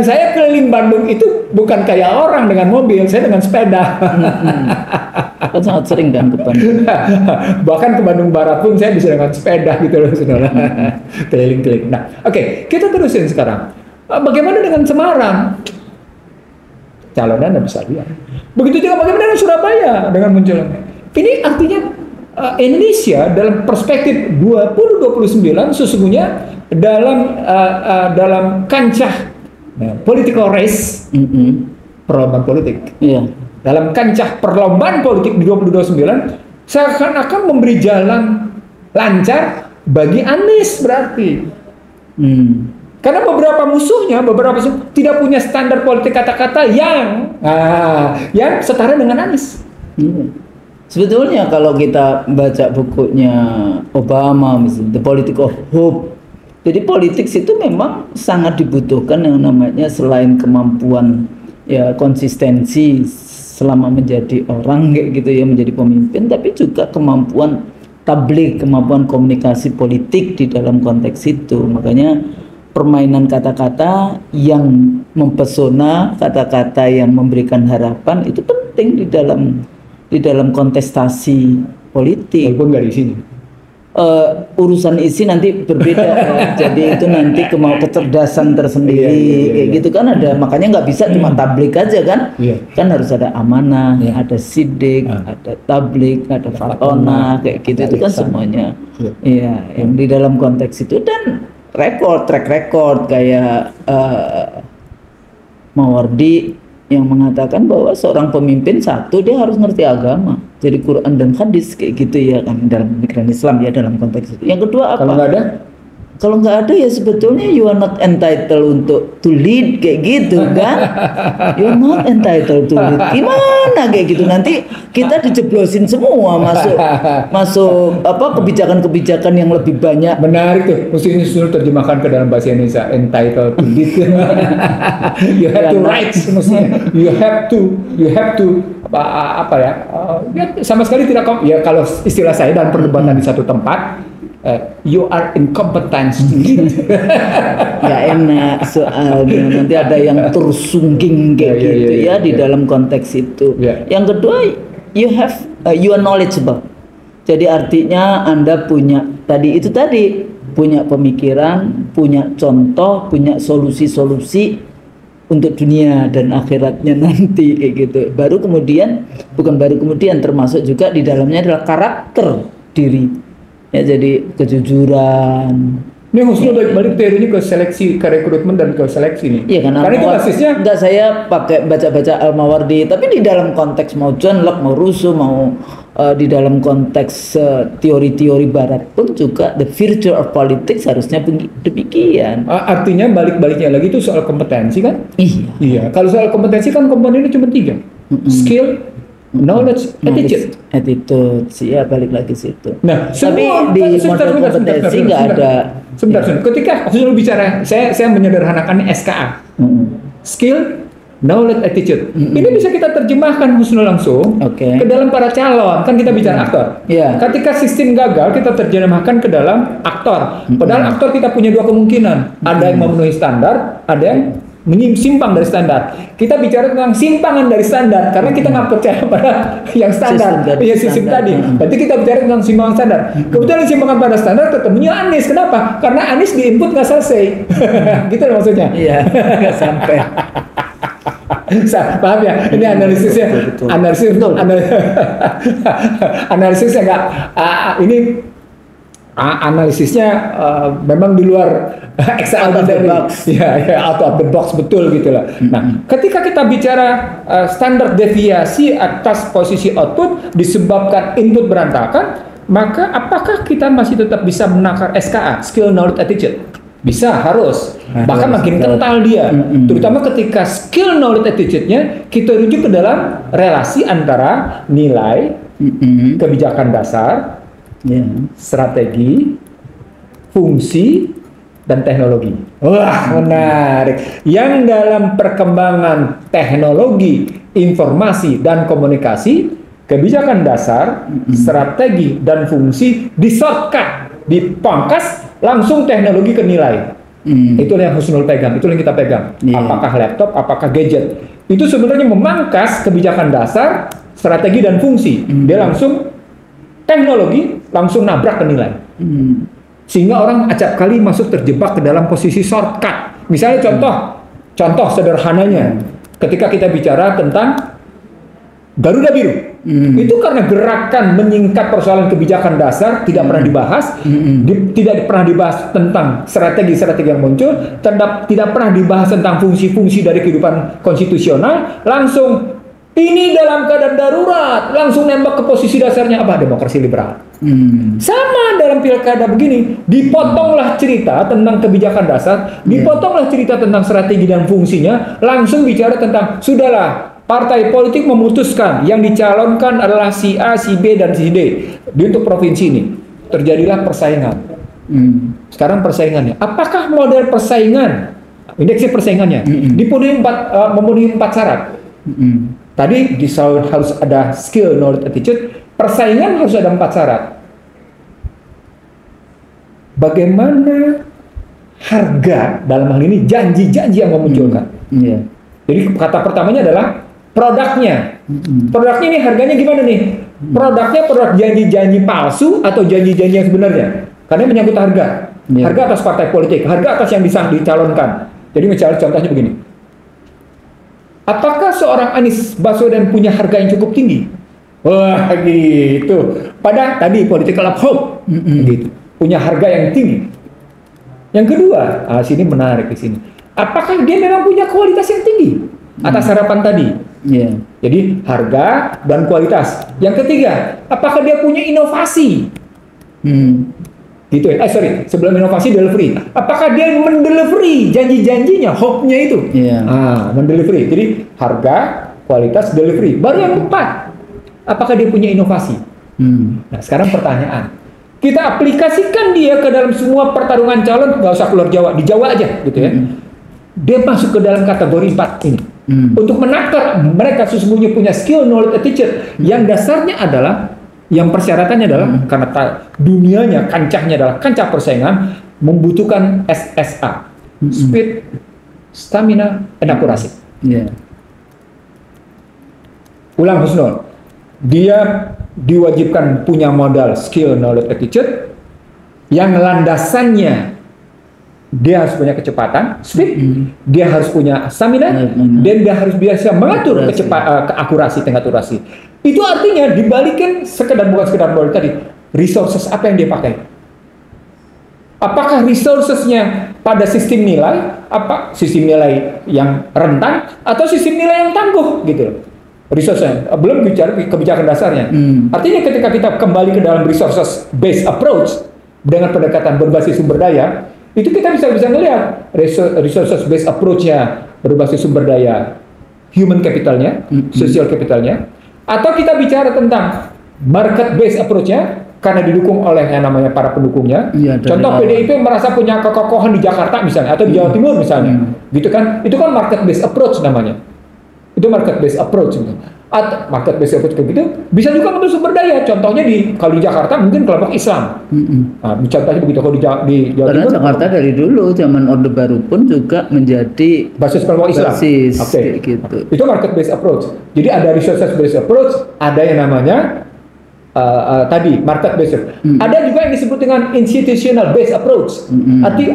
saya keliling Bandung itu bukan kayak orang dengan mobil, saya dengan sepeda. Kan sangat sering kan ke Bandung. Bahkan ke Bandung Barat pun saya bisa dengan sepeda gitu loh, saudara. Keliling-keliling. Nah, oke, kita terusin sekarang. Bagaimana dengan Semarang? Calonnya Anda bisa lihat. Begitu juga bagaimana dengan Surabaya dengan munculnya. Ini artinya Indonesia dalam perspektif 2029 sesungguhnya dalam kancah political race, perlombaan politik. Dalam kancah perlombaan politik di 2029 seakan-akan memberi jalan lancar bagi Anies berarti. Karena beberapa musuhnya tidak punya standar politik kata-kata yang setara dengan Anies. Sebetulnya kalau kita baca bukunya Obama, misalnya The Politics of Hope, jadi politik itu memang sangat dibutuhkan yang namanya selain kemampuan ya konsistensi selama menjadi orang kayak gitu ya, menjadi pemimpin, tapi juga kemampuan tabligh, kemampuan komunikasi politik di dalam konteks itu. Makanya permainan kata-kata yang mempesona, kata-kata yang memberikan harapan itu penting di dalam kontestasi politik. Walaupun nggak di sini. urusan isi nanti berbeda ya. Jadi itu nanti kecerdasan tersendiri kayak gitu kan ada, makanya nggak bisa cuma tablik aja kan, kan harus ada amanah, ada sidik, ada tablik, ada fatona kayak gitu, itu kan semuanya iya yang di dalam konteks itu. Dan track record kayak Mawardi yang mengatakan bahwa seorang pemimpin satu dia harus ngerti agama, jadi Quran dan hadis kayak gitu ya kan dalam pemikiran Islam ya dalam konteks itu. Yang kedua apa? Kalau nggak ada ya sebetulnya you are not entitled untuk to lead kayak gitu kan, you are not entitled to lead. Gimana kayak gitu, nanti kita dijeblosin semua masuk apa kebijakan-kebijakan yang lebih banyak. Menarik tuh, mesti suruh terjemahkan ke dalam bahasa Indonesia, entitled to lead. You have to rights, maksudnya you have to apa ya, sama sekali tidak ya kalau istilah saya dalam perdebatan di satu tempat. You are incompetent to lead. Ya enak soalnya nanti ada yang tersungging kayak gitu ya di dalam konteks itu. Yang kedua, you are knowledgeable. Jadi artinya Anda punya punya pemikiran, punya contoh, punya solusi-solusi untuk dunia dan akhiratnya nanti kayak gitu. Bukan baru kemudian termasuk juga di dalamnya adalah karakter diri. Ya jadi kejujuran. Ini khususnya balik teorinya ke seleksi, ke rekrutmen dan ke seleksi nih. Iya kan. Karena itu basisnya. Enggak, saya pakai baca-baca Al-Mawardi, tapi di dalam konteks mau John Locke, mau Rousseau, mau di dalam konteks teori-teori Barat pun juga the future of politics harusnya demikian. Artinya balik-baliknya lagi itu soal kompetensi kan? Iya. Kalau soal kompetensi kan komponennya cuma 3, skill, knowledge, attitude, ya balik lagi situ. Nah, tapi di model kompetensi nggak ada. Sebentar. Ketika Husnul bicara, saya menyederhanakan SKA, skill, knowledge, attitude. Ini bisa kita terjemahkan Husnul langsung ke dalam para calon. Kan kita bicara aktor. Ketika sistem gagal, kita terjemahkan ke dalam aktor. Padahal aktor kita punya 2 kemungkinan. Ada yang memenuhi standar, ada yang menyimpang dari standar. Kita bicara tentang simpangan dari standar karena kita nggak percaya pada yang standar, sistem tadi. Berarti kita bicara tentang simpangan standar. Kebetulan simpangan pada standar ketemunya Anies. Kenapa? Karena Anies di input nggak selesai. Gitu loh maksudnya. Iya, nggak sampai. Paham ya? Ini analisisnya, analisisnya nggak. Ini analisisnya memang di luar out of the box betul gitu lah. Nah, ketika kita bicara standar deviasi atas posisi output disebabkan input berantakan, maka apakah kita masih tetap bisa menakar SKA, skill, knowledge, attitude? Bisa, harus. Bahkan makin kental dia. Terutama ketika skill, knowledge, attitude-nya kita rujuk ke dalam relasi antara nilai, kebijakan dasar, strategi, fungsi, dan teknologi. Wah, menarik. Yang dalam perkembangan teknologi, informasi, dan komunikasi, kebijakan dasar, strategi, dan fungsi di-shortcut, dipangkas, langsung teknologi ke nilai. Itulah yang Husnul pegang, itulah yang kita pegang. Apakah laptop, apakah gadget. Itu sebenarnya memangkas kebijakan dasar, strategi, dan fungsi. Dia langsung teknologi langsung nabrak ke nilai. Sehingga orang acap kali masuk terjebak ke dalam posisi shortcut. Misalnya contoh sederhananya, ketika kita bicara tentang Garuda Biru, itu karena gerakan menyingkat persoalan kebijakan dasar tidak pernah dibahas, tidak pernah dibahas tentang strategi-strategi yang muncul, tidak pernah dibahas tentang fungsi-fungsi dari kehidupan konstitusional, langsung ini dalam keadaan darurat, langsung nembak ke posisi dasarnya apa? Demokrasi liberal. Sama dalam pilkada begini, dipotonglah cerita tentang kebijakan dasar, dipotonglah cerita tentang strategi dan fungsinya, langsung bicara tentang sudahlah, partai politik memutuskan yang dicalonkan adalah si A, si B, dan si D untuk provinsi ini. Terjadilah persaingan. Sekarang persaingannya, apakah model persaingan, indeksnya persaingannya, memenuhi 4 syarat? Tadi harus ada skill, knowledge, attitude. Persaingan harus ada 4 syarat. Bagaimana harga dalam hal ini janji-janji yang memunculkan? Jadi kata pertamanya adalah produknya. Produknya ini harganya gimana nih? Produknya produk janji-janji palsu atau janji-janji yang sebenarnya? Karena menyangkut harga. Harga atas partai politik, harga atas yang bisa dicalonkan. Jadi misalnya contohnya begini. Apakah seorang Anies Baswedan punya harga yang cukup tinggi? Wah, gitu. Pada tadi political of hope, gitu. Punya harga yang tinggi. Yang kedua, sini menarik di sini. Apakah dia memang punya kualitas yang tinggi atas harapan tadi? Jadi harga dan kualitas. Yang ketiga, apakah dia punya inovasi? Gitu ya. Sebelum inovasi delivery. Apakah dia mendelivery janji-janjinya, hope-nya itu? Mendelivery. Jadi harga, kualitas, delivery. Baru yang keempat, apakah dia punya inovasi? Nah, sekarang pertanyaan. Kita aplikasikan dia ke dalam semua pertarungan calon, nggak usah keluar Jawa, di Jawa aja, gitu ya. Dia masuk ke dalam kategori 4 ini. Untuk menakar mereka sesungguhnya punya skill, knowledge, attitude yang dasarnya adalah yang persyaratannya adalah karena dunianya, kancahnya adalah kancah persaingan, membutuhkan SSA, speed, stamina, and akurasi. Ulang Husnul, dia diwajibkan punya modal skill, knowledge, attitude yang landasannya dia harus punya kecepatan, speed, dia harus punya stamina, dan dia harus biasa mengatur akurasi, tingkat akurasi. Itu artinya dibalikin bukan sekedar modal tadi, resources apa yang dia pakai. Apakah resourcesnya pada sistem nilai, sistem nilai yang rentan atau sistem nilai yang tangguh gitu. Resource-nya, belum bicara kebijakan dasarnya. Artinya ketika kita kembali ke dalam resources based approach dengan pendekatan berbasis sumber daya, itu kita bisa melihat resources based approach-nya berbasis sumber daya, human capital-nya, social capital-nya, atau kita bicara tentang market based approach-nya karena didukung oleh yang namanya para pendukungnya. Contoh PDIP merasa punya kekokohan di Jakarta misalnya atau di Jawa Timur misalnya, gitu kan? Itu kan market based approach namanya. Itu market based approach. Atau market based approach kayak gitu bisa juga untuk sumber daya. Contohnya kalau di Jakarta mungkin kelompok Islam. Contohnya begitu. Kalau di Jawa Timur, Jakarta dari dulu zaman Orde Baru pun juga menjadi basis kelompok Islam. Gitu. Itu market based approach. Jadi ada resources based approach, ada yang namanya tadi market based. Ada juga yang disebut dengan institutional based approach. Arti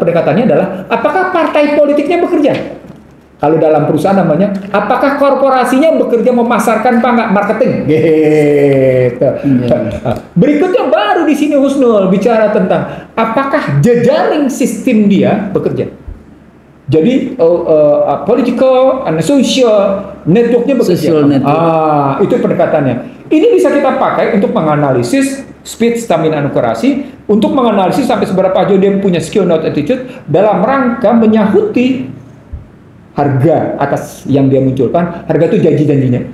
pendekatannya adalah apakah partai politiknya bekerja? Kalau dalam perusahaan namanya, apakah korporasinya bekerja memasarkan marketing? Gitu. Berikutnya baru di sini Husnul bicara tentang apakah jejaring sistem dia bekerja. Jadi political and social networknya bekerja. Itu pendekatannya. Ini bisa kita pakai untuk menganalisis speed, stamina, dan akurasi, untuk menganalisis sampai seberapa jauh dia punya skill, knowledge, attitude dalam rangka menyahuti harga atas yang dia munculkan. Harga itu janji-janjinya,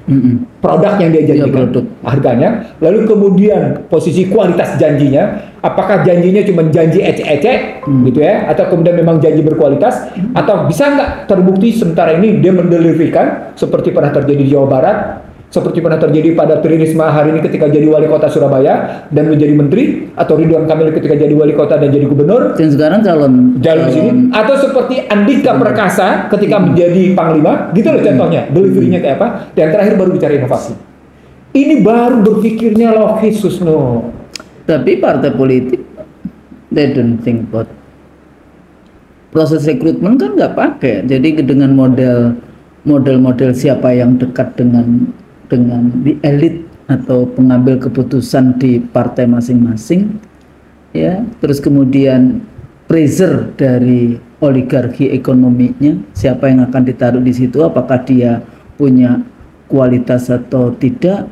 produk yang dia janjikan, harganya. Lalu kemudian posisi kualitas janjinya, apakah janjinya cuma janji ecek-ecek gitu ya, atau kemudian memang janji berkualitas, atau bisa nggak terbukti sementara ini dia mendeliverkan seperti pernah terjadi di Jawa Barat, seperti pernah terjadi pada Tri Risma hari ini ketika jadi wali kota Surabaya dan menjadi menteri, atau Ridwan Kamil ketika jadi wali kota dan jadi gubernur, dan sekarang calon sini, atau seperti Andika Perkasa ketika menjadi panglima, gitu loh contohnya, delivery-nya kayak apa. Dan terakhir baru bicara inovasi. Ini baru berpikirnya logis, Susno. Tapi partai politik, they don't think about proses rekrutmen kan nggak pakai. Jadi dengan model siapa yang dekat dengan di elit atau pengambil keputusan di partai masing-masing, ya. Terus kemudian pressure dari oligarki ekonominya, siapa yang akan ditaruh di situ, apakah dia punya kualitas atau tidak,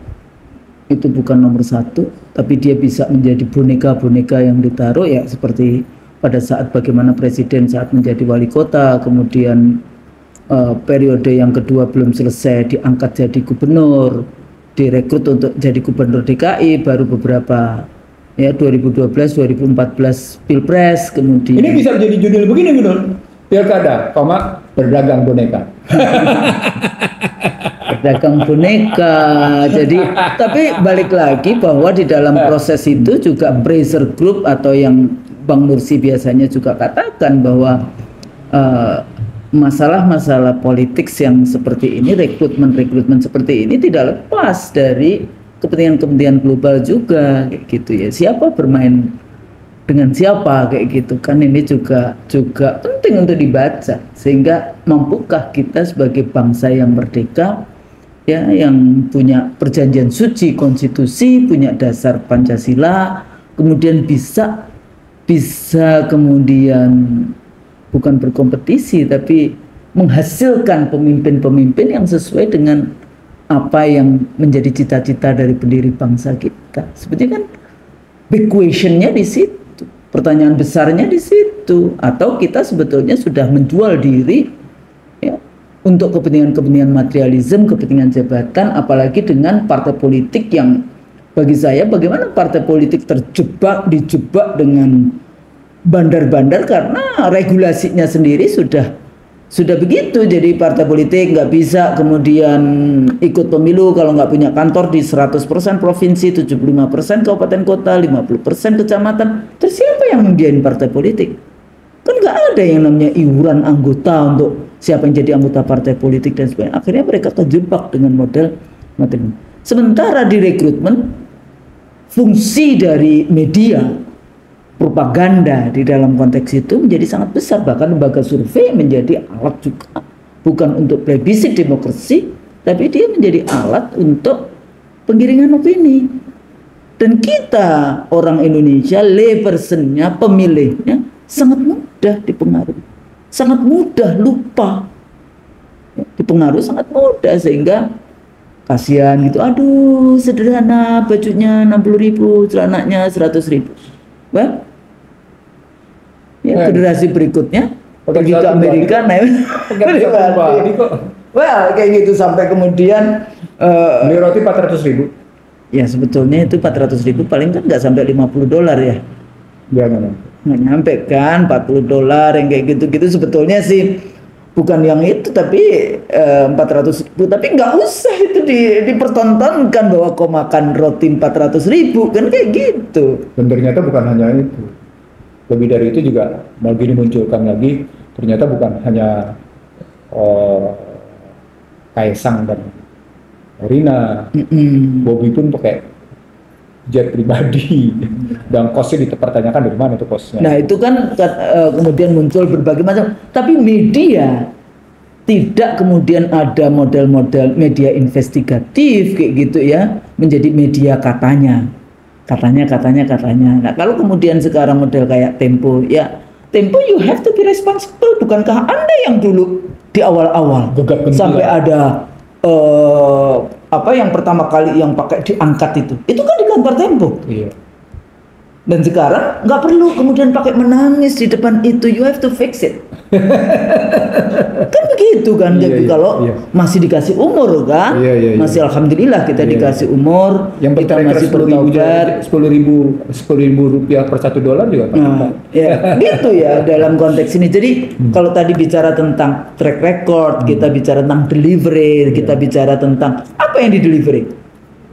itu bukan nomor satu. Tapi dia bisa menjadi boneka-boneka yang ditaruh, ya seperti pada saat bagaimana presiden saat menjadi wali kota, kemudian periode yang kedua belum selesai diangkat jadi gubernur, direkrut untuk jadi gubernur DKI, baru beberapa ya 2012 2014 Pilpres, kemudian ini bisa jadi judul begini, Gunul. Pilkada, berdagang boneka. Berdagang boneka. Jadi tapi balik lagi bahwa di dalam proses itu juga pressure group, atau yang Bang Nursi biasanya juga katakan bahwa masalah-masalah politik yang seperti ini, rekrutmen seperti ini tidak lepas dari kepentingan-kepentingan global juga, kayak gitu ya. Siapa bermain dengan siapa, kayak gitu kan, ini juga penting untuk dibaca, sehingga mampukah kita sebagai bangsa yang merdeka, ya, yang punya perjanjian suci, konstitusi, punya dasar Pancasila, kemudian bisa kemudian bukan berkompetisi tapi menghasilkan pemimpin-pemimpin yang sesuai dengan apa yang menjadi cita-cita dari pendiri bangsa kita. Sebetulnya kan big question-nya di situ, pertanyaan besarnya di situ. Atau kita sebetulnya sudah menjual diri, ya, untuk kepentingan-kepentingan materialisme, kepentingan jabatan, apalagi dengan partai politik yang bagi saya, bagaimana partai politik dijebak dengan bandar-bandar karena regulasinya sendiri sudah begitu. Jadi partai politik nggak bisa kemudian ikut pemilu kalau nggak punya kantor di 100% provinsi, 75% kabupaten kota, 50% kecamatan. Terus siapa yang membiayai partai politik? Kan nggak ada yang namanya iuran anggota untuk siapa yang jadi anggota partai politik dan sebagainya. Akhirnya mereka terjebak dengan model materi. Sementara di rekrutmen, fungsi dari media propaganda di dalam konteks itu menjadi sangat besar. Bahkan lembaga survei menjadi alat juga, bukan untuk plebissit demokrasi, tapi dia menjadi alat untuk penggiringan opini. Dan kita orang Indonesia, lay personnya, pemilihnya sangat mudah dipengaruhi, sangat mudah lupa, ya, dipengaruhi sangat mudah, sehingga kasihan gitu, aduh sederhana, bajunya 60.000, celananya 100.000. Well, ya, generasi berikutnya pergi ke Amerika, kayak gitu, sampai kemudian beli roti 400.000. Ya sebetulnya itu 400.000 paling kan nggak sampai $50 ya. Nggak nyampe kan, $40 yang kayak gitu-gitu sebetulnya sih. Bukan yang itu, tapi 400.000, tapi nggak usah itu dipertontonkan bahwa kau makan roti 400.000 kan, kayak gitu. Dan ternyata bukan hanya itu, lebih dari itu juga lagi dimunculkan lagi. Ternyata bukan hanya Kaisang dan Rina, Bobby pun pakai jet pribadi dan kosnya dipertanyakan dari mana itu kosnya. Nah itu kan kemudian muncul berbagai macam, tapi media tidak kemudian ada model-model media investigatif kayak gitu ya, menjadi media katanya. Nah kalau kemudian sekarang model kayak Tempo, ya Tempo you have to be responsible. Bukankah Anda yang dulu di awal-awal sampai ada apa yang pertama kali yang pakai diangkat itu kan di kantor Tempo. Iya. Dan sekarang nggak perlu kemudian pakai menangis di depan itu, you have to fix it. Kan begitu kan, jadi kalau masih dikasih umur kan, masih alhamdulillah kita dikasih umur, yang kita masih bertaubat, 10.000 rupiah per $1 juga. Ya gitu ya dalam konteks ini. Jadi kalau tadi bicara tentang track record, kita bicara tentang delivery, kita bicara tentang apa yang di delivery.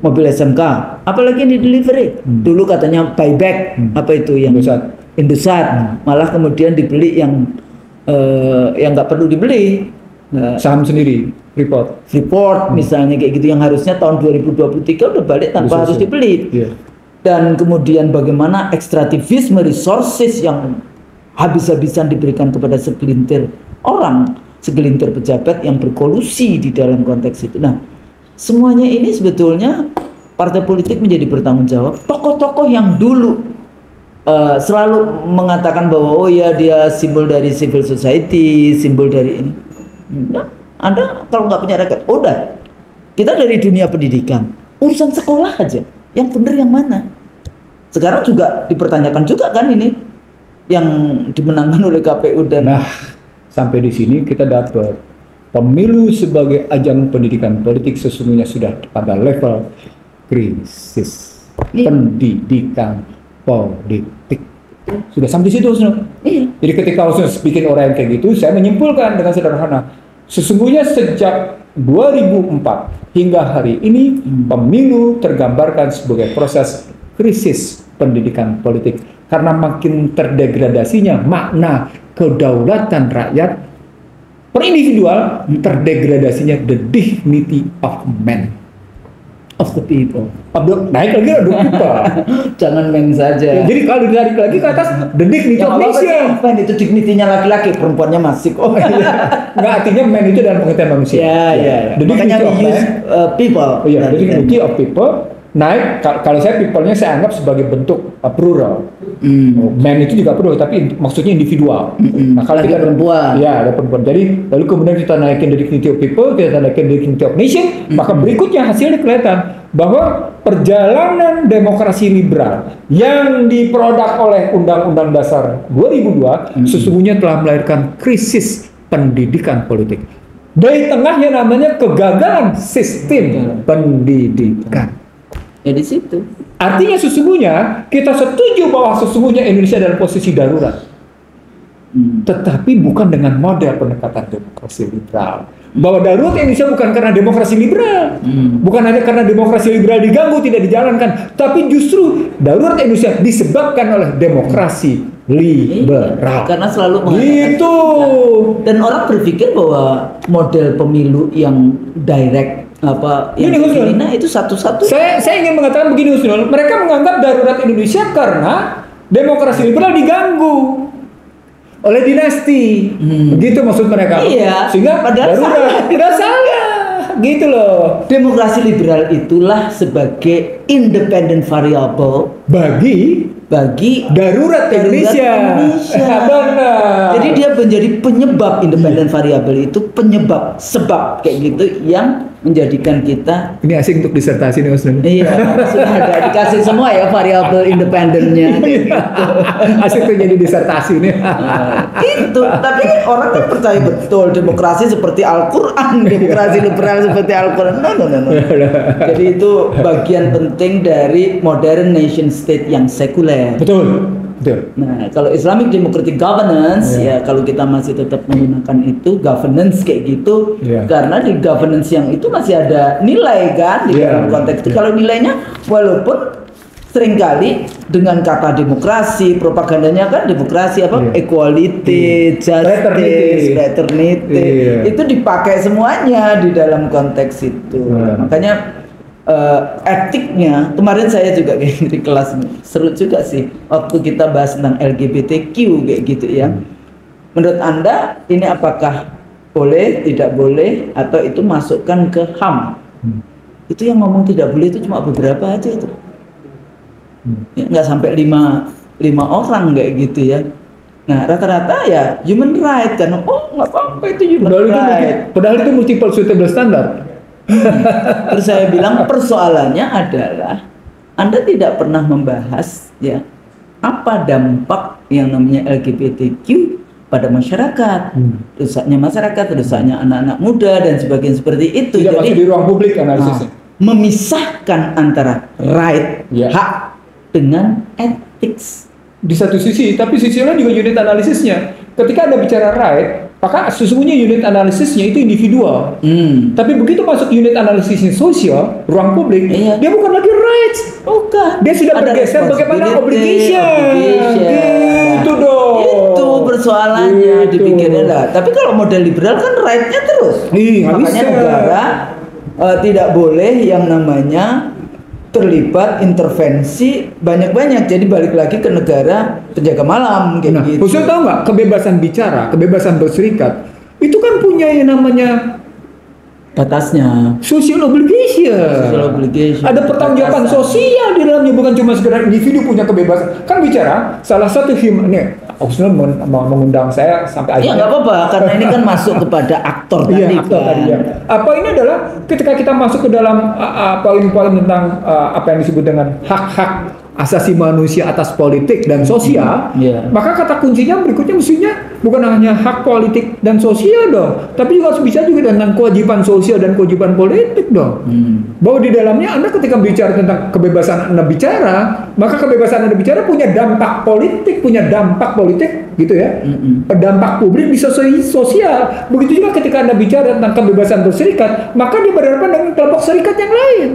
Mobil SMK, apalagi yang di delivery. Dulu katanya buyback, apa itu yang Indosat, malah kemudian dibeli yang nggak perlu dibeli, saham sendiri, Freeport misalnya kayak gitu, yang harusnya tahun 2023 udah balik tanpa harus dibeli. Dan kemudian bagaimana ekstraktivisme resources yang habis-habisan diberikan kepada segelintir orang, segelintir pejabat yang berkolusi di dalam konteks itu. Nah, semuanya ini sebetulnya partai politik menjadi bertanggung jawab. Tokoh-tokoh yang dulu selalu mengatakan bahwa oh ya dia simbol dari civil society, simbol dari ini. Nah, Anda kalau nggak punya record, udah. Kita dari dunia pendidikan, urusan sekolah aja, yang benar yang mana? Sekarang juga dipertanyakan juga kan ini, yang dimenangkan oleh KPU dan. Nah, sampai di sini kita dapat pemilu sebagai ajang pendidikan politik sesungguhnya sudah pada level krisis pendidikan politik. Sudah sampai di situ. Jadi ketika harus bikin orang yang kayak gitu, saya menyimpulkan dengan sederhana, sesungguhnya sejak 2004 hingga hari ini pemilu tergambarkan sebagai proses krisis pendidikan politik karena makin terdegradasinya makna kedaulatan rakyat per individual, terdegradasinya the dignity of man, of the people. Naik lagi the people. Jangan men saja. Jadi kalau ditarik lagi ke atas, the dignity of nation. Man itu dignity-nya laki-laki, perempuannya masih kok. Nggak, artinya man itu dalam pengertian manusia. Ya. The dignity of man, people. The dignity of people. Naik, kalau saya people-nya saya anggap sebagai bentuk plural. Man itu juga plural, tapi maksudnya individual. Nah, kalau kita perempuan. Ya, ada perempuan. Jadi, lalu kemudian kita naikin the dignity of people, kita naikin the dignity of nation, maka berikutnya hasilnya kelihatan bahwa perjalanan demokrasi liberal yang diproduk oleh Undang-Undang Dasar 2002 sesungguhnya telah melahirkan krisis pendidikan politik. Dari tengahnya namanya kegagalan sistem pendidikan. Ya di situ. Artinya sesungguhnya kita setuju bahwa sesungguhnya Indonesia dalam posisi darurat. Tetapi bukan dengan model pendekatan demokrasi liberal. Bahwa darurat Indonesia bukan karena demokrasi liberal. Bukan hanya karena demokrasi liberal diganggu, tidak dijalankan. Tapi justru darurat Indonesia disebabkan oleh demokrasi liberal. Karena selalu mengatakan itu. Dan orang berpikir bahwa model pemilu yang direct yang Filipina itu satu-satu. Saya ingin mengatakan begini Husnul, mereka menganggap darurat Indonesia karena demokrasi liberal diganggu oleh dinasti. Begitu maksud mereka. Iya. Sehingga darurat tidak salah. Gitu loh. Demokrasi liberal itulah sebagai independent variable bagi darurat Indonesia. Benar. Jadi dia menjadi penyebab independent variable itu penyebab sebab kayak gitu yang menjadikan kita. Ini asing untuk disertasi nih Mas. Iya, sudah ada dikasih semua ya variabel independennya. Asik tuh jadi disertasi nih. Itu, tapi orang kan percaya betul demokrasi seperti Al-Quran, demokrasi liberal seperti Al-Quran. No. Jadi itu bagian penting dari modern nation state yang sekuler. Betul. Nah, kalau Islamic Democratic Governance ya kalau kita masih tetap menggunakan itu governance kayak gitu, karena di governance yang itu masih ada nilai kan di dalam konteks itu. Kalau nilainya walaupun seringkali dengan kata demokrasi, propagandanya kan demokrasi equality, justice, fraternity, itu dipakai semuanya di dalam konteks itu. Makanya etiknya kemarin saya juga kayak di kelas seru juga sih waktu kita bahas tentang LGBTQ kayak gitu ya. Menurut Anda ini apakah boleh, tidak boleh, atau itu masukkan ke HAM? Itu yang ngomong tidak boleh itu cuma beberapa aja itu. Ya, nggak sampai lima orang kayak gitu ya. Nah rata-rata ya human right kan. Oh nggak apa-apa itu human right. Padahal itu multiple suitable standard. Terus saya bilang persoalannya adalah Anda tidak pernah membahas ya apa dampak yang namanya LGBTQ pada masyarakat, rusaknya masyarakat, rusaknya anak-anak muda dan sebagainya seperti itu. Tidak masuk di ruang publik analisisnya. Memisahkan antara right, hak dengan ethics. Di satu sisi, tapi sisi lain juga unit analisisnya. Ketika Anda bicara right, maka sesungguhnya unit analisisnya itu individual. Tapi begitu masuk unit analisisnya sosial, ruang publik, dia bukan lagi rights. Bukan. Dia sudah bergeser bagaimana obligation. Gitu dong. Itu persoalannya dipikirnya lah. Tapi kalau model liberal kan right-nya terus. Makanya negara tidak boleh yang namanya terlibat intervensi banyak-banyak. Jadi balik lagi ke negara penjaga malam kayak gitu. Khusus tahu nggak kebebasan bicara, kebebasan berserikat itu kan punya yang namanya batasnya. Social obligation. Ada pertanggungjawaban sosial di dalamnya, bukan cuma sekedar individu punya kebebasan. Kan bicara salah satu nih, Ausnul mengundang saya sampai akhirnya. Iya nggak apa-apa karena ini kan masuk kepada aktor tadi. Aktor tadi ya. Apa ini adalah ketika kita masuk ke dalam poin-poin tentang apa yang disebut dengan hak-hak asasi manusia atas politik dan sosial, maka kata kuncinya berikutnya mestinya bukan hanya hak politik dan sosial dong, tapi juga harus bisa juga dengan kewajiban sosial dan kewajiban politik dong. Bahwa di dalamnya Anda ketika bicara tentang kebebasan Anda bicara, maka kebebasan Anda bicara punya dampak politik gitu ya. Dampak publik di sosial. Begitu juga ketika Anda bicara tentang kebebasan berserikat, maka dia berhadapan dengan kelompok serikat yang lain.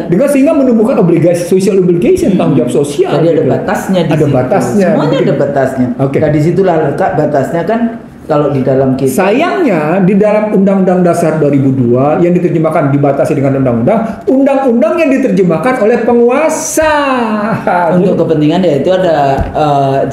Dengan sehingga menumbuhkan obligasi, social obligation, tanggung jawab sosial. Jadi ada batasnya di situ. Batasnya. Semuanya ada batasnya. Nah disitulah letak batasnya kan Kalau di dalam kita, sayangnya di dalam Undang-Undang Dasar 2002 yang diterjemahkan dibatasi dengan undang-undang yang diterjemahkan oleh penguasa untuk kepentingan yaitu ada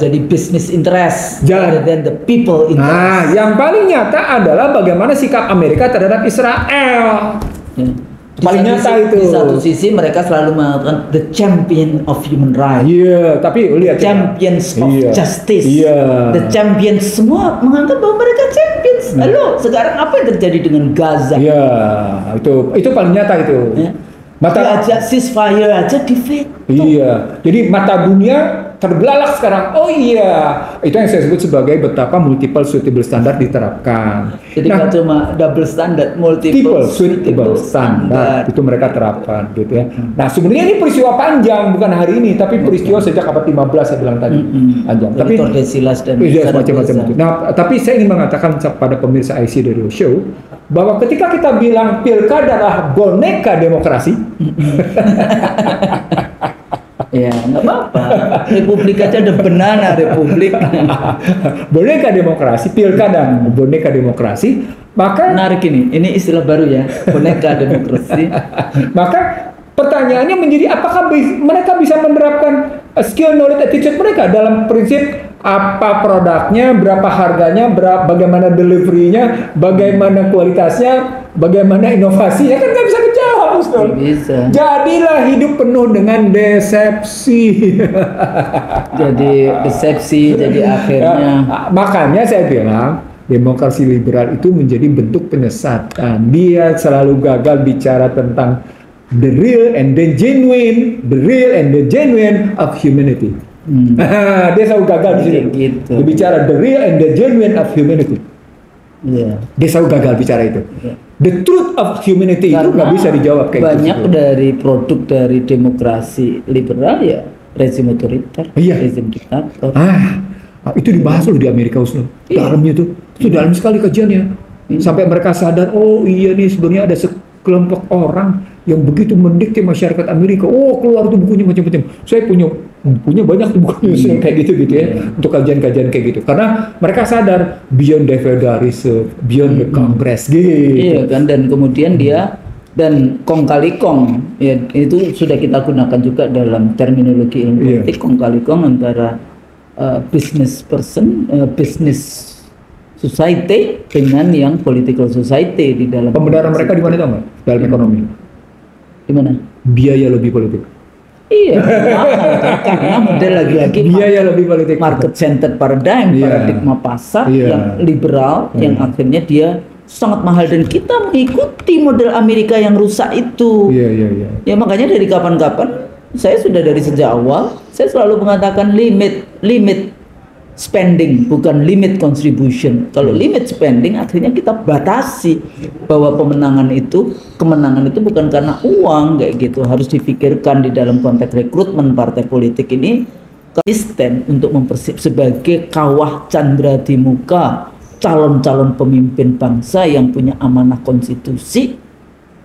jadi business interest rather than the people interest. Nah, yang paling nyata adalah bagaimana sikap Amerika terhadap Israel. Ya. Paling nyata itu. Di satu sisi mereka selalu mengatakan the champion of human rights. Iya, tapi lihat champions of justice. Iya. The champions semua menganggap bahwa mereka champions. Lalu sekarang apa yang terjadi dengan Gaza? Iya, itu paling nyata itu. Ya. Diajak ceasefire aja defeat. Iya, jadi mata dunia terbelalak sekarang. Oh iya, itu yang saya sebut sebagai betapa multiple suitable standard diterapkan. Jadi nggak cuma double standard, multiple suitable standard itu mereka terapkan, gitu ya. Nah sebenarnya ini peristiwa panjang, bukan hari ini, tapi peristiwa sejak abad 15 saya bilang tadi panjang. Tapi Tordesillas dan macam-macam. Nah, tapi saya ingin mengatakan kepada pemirsa IC Radio Show bahwa ketika kita bilang pilkada adalah boneka demokrasi, ya nggak apa-apa. Republik aja ada banana republik. Boneka demokrasi, pilkada boneka demokrasi. Maka menarik ini istilah baru ya, boneka demokrasi. Maka pertanyaannya menjadi apakah mereka bisa menerapkan skill knowledge attitude mereka dalam prinsip apa produknya, berapa harganya, bagaimana deliverynya, bagaimana kualitasnya, bagaimana inovasinya, kan nggak bisa kejawab, Ustaz. Bisa. Jadilah hidup penuh dengan desepsi. Jadi akhirnya. Makanya saya bilang demokrasi liberal itu menjadi bentuk penyesatan. Dia selalu gagal bicara tentang the real and the genuine of humanity. Dia selalu gagal di sini. Gitu. Dia bicara the real and the genuine of humanity. Yeah. Dia selalu gagal bicara itu. Yeah. The truth of humanity itu nggak bisa dijawab kayak banyak gitu. Dari produk dari demokrasi liberal ya rezim otoriter, rezim diktator. Itu dibahas loh di Amerika, Usno. Dalamnya itu dalam sekali kajiannya. Sampai mereka sadar, oh iya nih sebenarnya ada sekelompok orang yang begitu mendikte masyarakat Amerika. Oh keluar tuh bukunya macam-macam. Saya punya banyak tuh bukunya kayak gitu ya untuk kajian-kajian kayak gitu. Karena mereka sadar beyond the Federal Reserve, beyond the Congress gitu. Iya kan, dan kemudian dia dan kong kali kong ya itu sudah kita gunakan juga dalam terminologi ilmu politik. Kong kali kong antara business person, business society dengan yang political society di dalam pembenaran mereka di mana tahu nggak? Dalam ekonomi. Di mana? Biaya lebih politik. Iya, karena model lagi-lagi biaya lebih politik. Market centered paradigm, paradigma pasar yang liberal, yang akhirnya dia sangat mahal dan kita mengikuti model Amerika yang rusak itu. Ya makanya dari kapan-kapan saya sudah dari sejak awal saya selalu mengatakan limit spending, bukan limit contribution. Kalau limit spending akhirnya kita batasi bahwa kemenangan itu bukan karena uang kayak gitu. Harus dipikirkan di dalam konteks rekrutmen partai politik ini konsisten untuk sebagai kawah candra di muka calon-calon pemimpin bangsa yang punya amanah konstitusi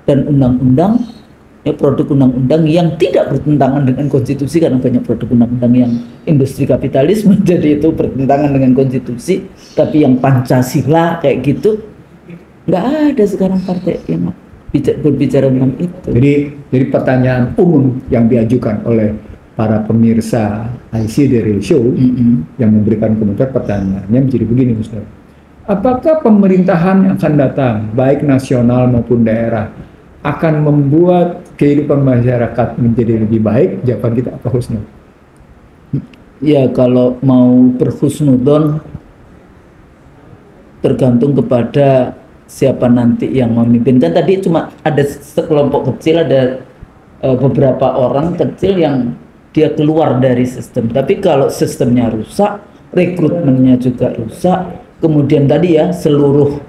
dan undang-undang. Ya, produk undang-undang yang tidak bertentangan dengan konstitusi, karena banyak produk undang-undang yang industri kapitalisme jadi itu bertentangan dengan konstitusi, tapi yang Pancasila kayak gitu nggak ada sekarang partai yang berbicara tentang itu. Jadi pertanyaan umum yang diajukan oleh para pemirsa IC Daily Show yang memberikan komentar, pertanyaannya menjadi begini, Ustaz. Apakah pemerintahan yang akan datang, baik nasional maupun daerah, akan membuat kehidupan masyarakat menjadi lebih baik? Jawaban kita apa, Husnul? Ya kalau mau berhusnudon tergantung kepada siapa nanti yang memimpin. Kan tadi cuma ada sekelompok kecil, ada beberapa orang kecil yang dia keluar dari sistem. Tapi kalau sistemnya rusak, rekrutmennya juga rusak, kemudian tadi ya seluruh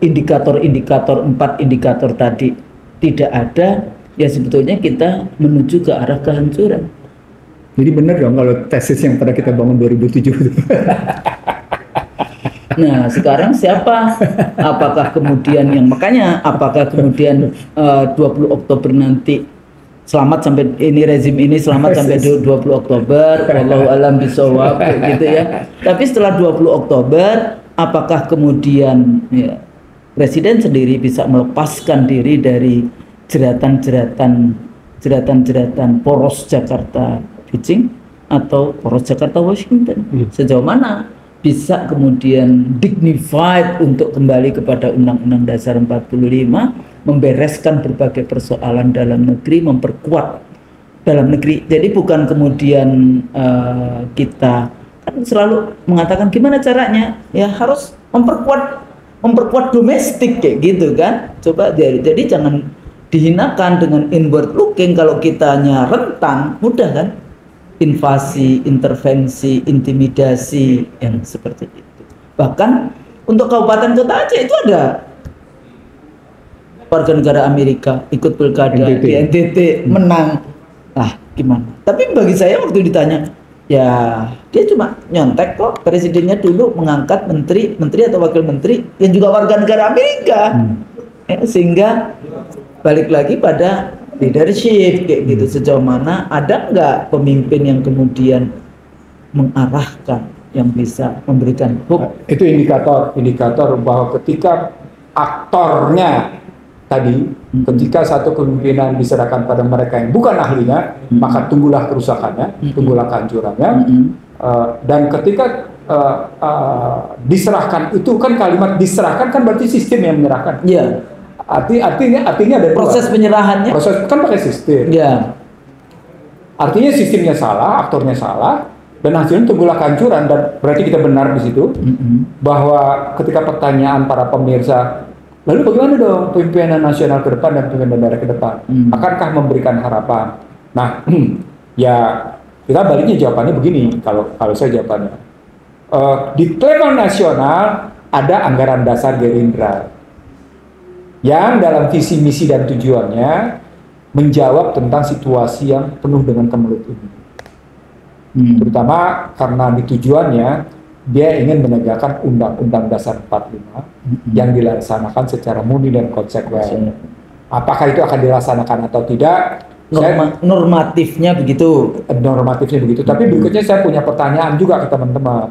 indikator-indikator 4 indikator tadi tidak ada, ya sebetulnya kita menuju ke arah kehancuran. Jadi benar dong kalau tesis yang pada kita bangun 2007 itu. Nah sekarang siapa? Apakah kemudian apakah kemudian 20 Oktober nanti selamat sampai ini rezim ini selamat sampai 20 Oktober, wallahu alam bisawab gitu ya. Tapi setelah 20 Oktober apakah kemudian ya, Presiden sendiri bisa melepaskan diri dari jeratan-jeratan poros Jakarta Beijing atau poros Jakarta Washington? Sejauh mana bisa kemudian dignified untuk kembali kepada Undang-Undang Dasar 45, membereskan berbagai persoalan dalam negeri, memperkuat dalam negeri. Jadi bukan kemudian kita kan selalu mengatakan gimana caranya, ya harus memperkuat domestik kayak gitu kan. Coba jadi jangan dihinakan dengan inward looking. Kalau kitanya rentan, mudah kan invasi, intervensi, intimidasi yang seperti itu. Bahkan untuk kabupaten kota Aceh itu ada warga negara Amerika ikut pilkada di NTT menang. Lah gimana? Tapi bagi saya waktu ditanya, ya dia cuma nyontek kok, presidennya dulu mengangkat menteri atau wakil menteri yang juga warga negara Amerika. Ya, sehingga balik lagi pada leadership kayak gitu. Sejauh mana ada nggak pemimpin yang kemudian mengarahkan, yang bisa memberikan hope? Itu indikator bahwa ketika aktornya tadi, ketika satu kepemimpinan diserahkan pada mereka yang bukan ahlinya, maka tunggulah kerusakannya, tunggulah kehancurannya. Dan ketika diserahkan, itu kan kalimat diserahkan kan berarti sistem yang menyerahkan. Iya. Artinya ada proses penyerahannya. Proses kan pakai sistem. Iya. Artinya sistemnya salah, aktornya salah, dan hasilnya tunggulah kehancuran. Dan berarti kita benar di situ bahwa ketika pertanyaan para pemirsa, lalu bagaimana dong pimpinan nasional ke depan dan pimpinan daerah ke depan? Akankah memberikan harapan? Nah, ya kita baliknya jawabannya begini. Kalau saya jawabannya, di level nasional ada anggaran dasar Gerindra yang dalam visi misi dan tujuannya menjawab tentang situasi yang penuh dengan kemelut ini. Terutama karena di tujuannya dia ingin menegakkan Undang-Undang Dasar 45 yang dilaksanakan secara murni dan konsekuen. Apakah itu akan dilaksanakan atau tidak? Normatifnya begitu. Normatifnya begitu. Tapi berikutnya saya punya pertanyaan juga ke teman-teman.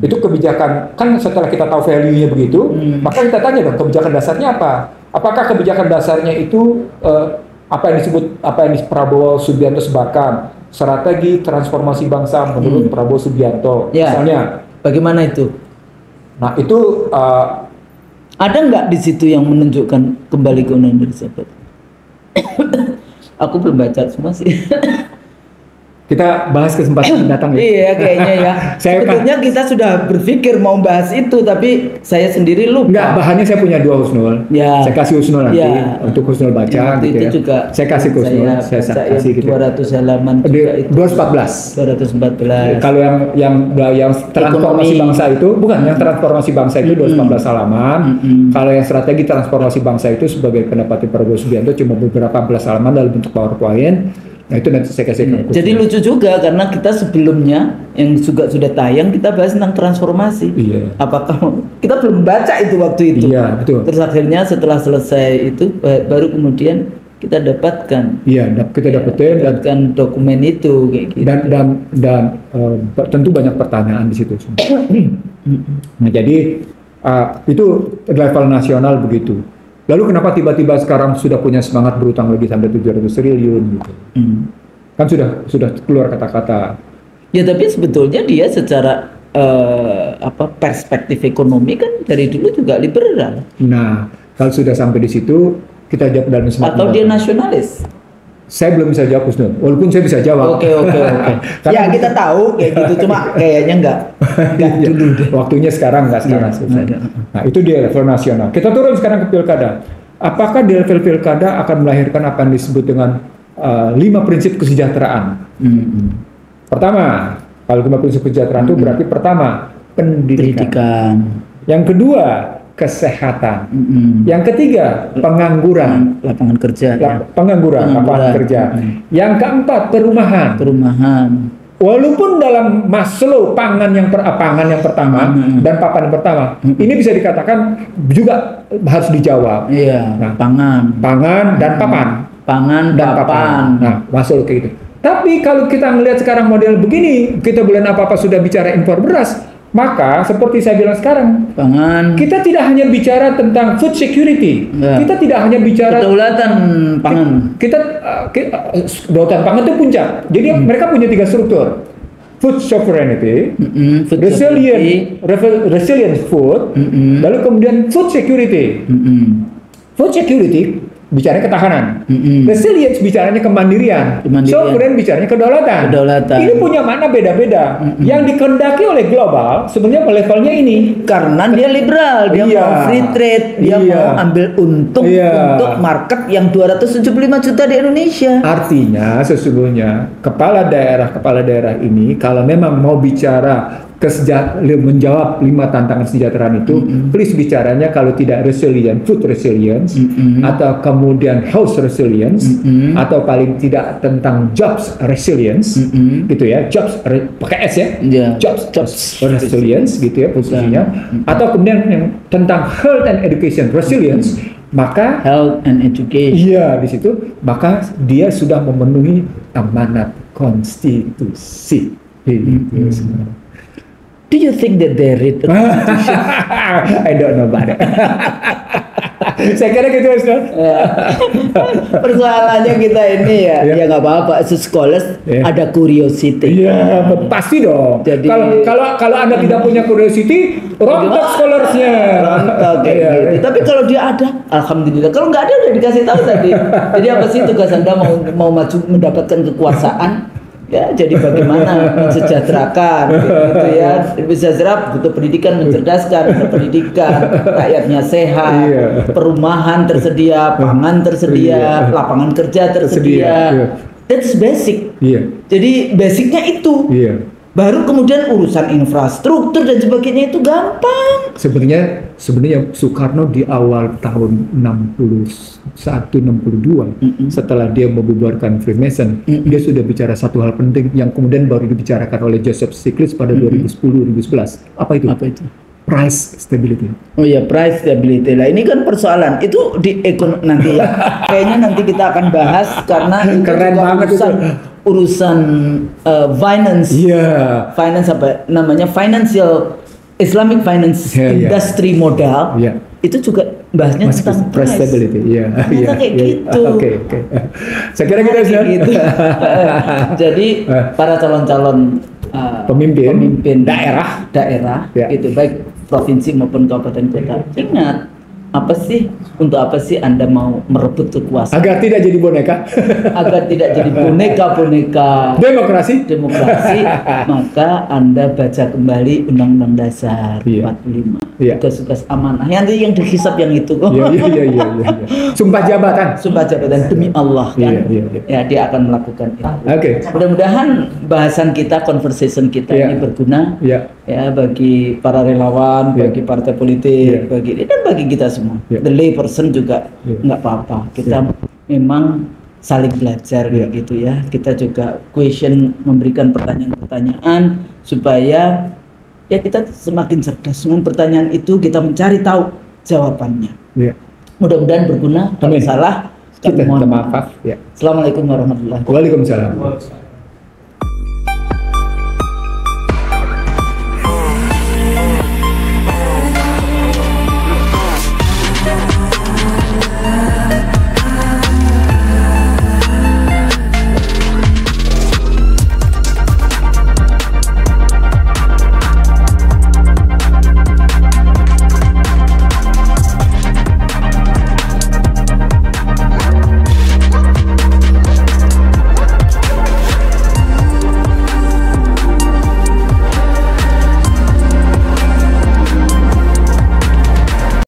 Itu kebijakan, kan setelah kita tahu value-nya begitu, maka kita tanya dong, kebijakan dasarnya apa? Apakah kebijakan dasarnya itu apa yang Prabowo Subianto sebarkan? Strategi transformasi bangsa menurut Prabowo Subianto, misalnya. Bagaimana itu? Nah itu ada nggak di situ yang menunjukkan kembali ke Undang-Undang Dasar? Aku belum baca semua sih. Kita bahas kesempatan mendatang ya. Iya kayaknya ya. Sebetulnya kita sudah berpikir mau bahas itu, tapi saya sendiri lupa. Enggak, bahannya saya punya 2 Husnul. Ya. Saya kasih Husnul nanti untuk Husnul baca. Ya, gitu itu ya. Juga saya kasih ke Husnul. Saya kasih gitu. 200 halaman. 214. Kalau yang transformasi bangsa itu bukan, yang transformasi bangsa itu 214 halaman. Kalau yang strategi transformasi bangsa itu sebagai pendapat Prabowo Subianto cuma beberapa belas halaman dalam bentuk PowerPoint. Nah itu nanti saya kasih. Jadi lucu juga karena kita sebelumnya yang juga sudah tayang kita bahas tentang transformasi. Iya. Apakah kita belum baca itu waktu itu? Iya betul. Terus akhirnya setelah selesai itu baru kemudian kita dapatkan. Iya, kita dapatkan dokumen itu kayak gitu. Dan tentu banyak pertanyaan di situ. Nah jadi itu level nasional begitu. Lalu kenapa tiba-tiba sekarang sudah punya semangat berutang lagi sampai 700 triliun gitu? Kan sudah keluar kata-kata. Ya tapi sebetulnya dia secara perspektif ekonomi kan dari dulu juga liberal. Nah, kalau sudah sampai di situ kita jawab dalam semangat. Atau dia nasionalis? Saya belum bisa jawab, Husnul. Walaupun saya bisa jawab. Oke. Ya kita tahu kayak gitu, cuma kayaknya enggak dulu deh. Waktunya sekarang enggak sekarang. Nah itu di level nasional. Kita turun sekarang ke pilkada. Apakah di level pilkada akan melahirkan apa yang disebut dengan 5 prinsip kesejahteraan? Pertama, kalau 5 prinsip kesejahteraan itu berarti pertama pendidikan. Yang kedua kesehatan. Yang ketiga pengangguran, lapangan kerja. Pengangguran, lapangan kerja. Yang keempat perumahan. Walaupun dalam Maslow pangan yang pertama dan papan yang pertama, ini bisa dikatakan juga harus dijawab. Iya. Nah, pangan dan papan. Pangan dan papan. Nah, Maslow kayak gitu. Tapi kalau kita melihat sekarang model begini, kita bulan apa-apa sudah bicara impor beras. Maka seperti saya bilang sekarang, Pangan. kita tidak hanya bicara tentang food security, Ya. kita tidak hanya bicara Kedaulatan pangan. kedaulatan pangan itu puncak. Jadi mereka punya 3 struktur: food sovereignty, Food resilient food, lalu kemudian food security. Food security bicaranya ketahanan, resilience bicaranya kemandirian, sovereign bicaranya kedaulatan. Ini punya makna beda-beda. Yang dikehendaki oleh global sebenarnya levelnya ini, Karena dia liberal, dia Iya. mau free trade, dia Iya. mau ambil untung Iya. untuk market yang 275 juta di Indonesia. artinya sesungguhnya kepala daerah ini kalau memang mau bicara menjawab 5 tantangan kesejahteraan itu, please bicaranya kalau tidak resilient, food resilience, atau kemudian health resilience, atau paling tidak tentang jobs resilience, gitu ya, pakai S ya, Iya. jobs resilience, gitu ya posisinya, atau kemudian yang tentang health and education resilience, maka Health and education. iya di situ maka dia sudah memenuhi amanat konstitusi. Do you think that they read the Constitution? I don't know about it. Saya kira gitu, Ustaz. Ya. Persoalannya kita ini ya, Ya. ya nggak apa-apa. As a scholars Ya. ada curiosity. Iya, pasti dong. Jadi- Kalau Anda tidak punya curiosity, rontok scholarsnya. Rontok kayak Iya. gitu. Tapi kalau dia ada, alhamdulillah. Kalau nggak ada udah dikasih tahu tadi. Jadi apa sih tugas Anda mau maju mendapatkan kekuasaan? Ya, jadi bagaimana mensejahterakan gitu ya. Sejahtera butuh pendidikan, mencerdaskan, butuh pendidikan, rakyatnya sehat, Iya. perumahan tersedia, pangan tersedia, Iya. lapangan kerja tersedia. Iya. That's basic. Iya. Jadi basicnya itu. Iya. Baru kemudian urusan infrastruktur dan sebagainya itu gampang. Sebenarnya Soekarno di awal tahun 61-62 setelah dia membubarkan Freemason, dia sudah bicara satu hal penting yang kemudian baru dibicarakan oleh Joseph Stiglitz pada 2010-2011. Apa itu? Apa itu? Price stability. Oh ya, price stability. Lah ini kan persoalan itu di nanti ya. Kayaknya nanti kita akan bahas karena itu Keren juga banget urusan finance. Iya. Finance apa namanya? Financial Islamic finance Iya, iya. industry modal. Iya. Itu juga bahasnya Masih tentang price stability. Iya. Ternyata kayak gitu. Oke. Saya kira kita Kayak gitu. Jadi para calon-calon Pemimpin daerah. Ya. gitu baik provinsi maupun kabupaten kota, ingat untuk apa sih Anda mau merebut kekuasaan Agar tidak jadi boneka. agar tidak jadi boneka Demokrasi. maka Anda baca kembali Undang-Undang Dasar Iya. 45 Iya. tugas-tugas amanah yang dihisap yang itu kok. Iya. Sumpah jabatan. Sumpah jabatan demi Allah kan. Iya. Ya, dia akan melakukan itu. Oke. Mudah-mudahan bahasan kita, conversation kita Iya. ini berguna Iya. ya bagi para relawan, Iya. bagi partai politik, Iya. dan bagi kita semua. Iya. The lay person juga Iya. nggak apa-apa. Kita Iya. memang saling belajar kayak Iya. gitu ya. Kita juga memberikan pertanyaan-pertanyaan supaya ya kita semakin cerdas. Dengan pertanyaan itu kita mencari tahu jawabannya. Iya. Mudah-mudahan berguna. Kalau Amin. salah, Kita kami mohon minta maaf. Ya. Assalamualaikum warahmatullahi wabarakatuh. Waalaikumsalam.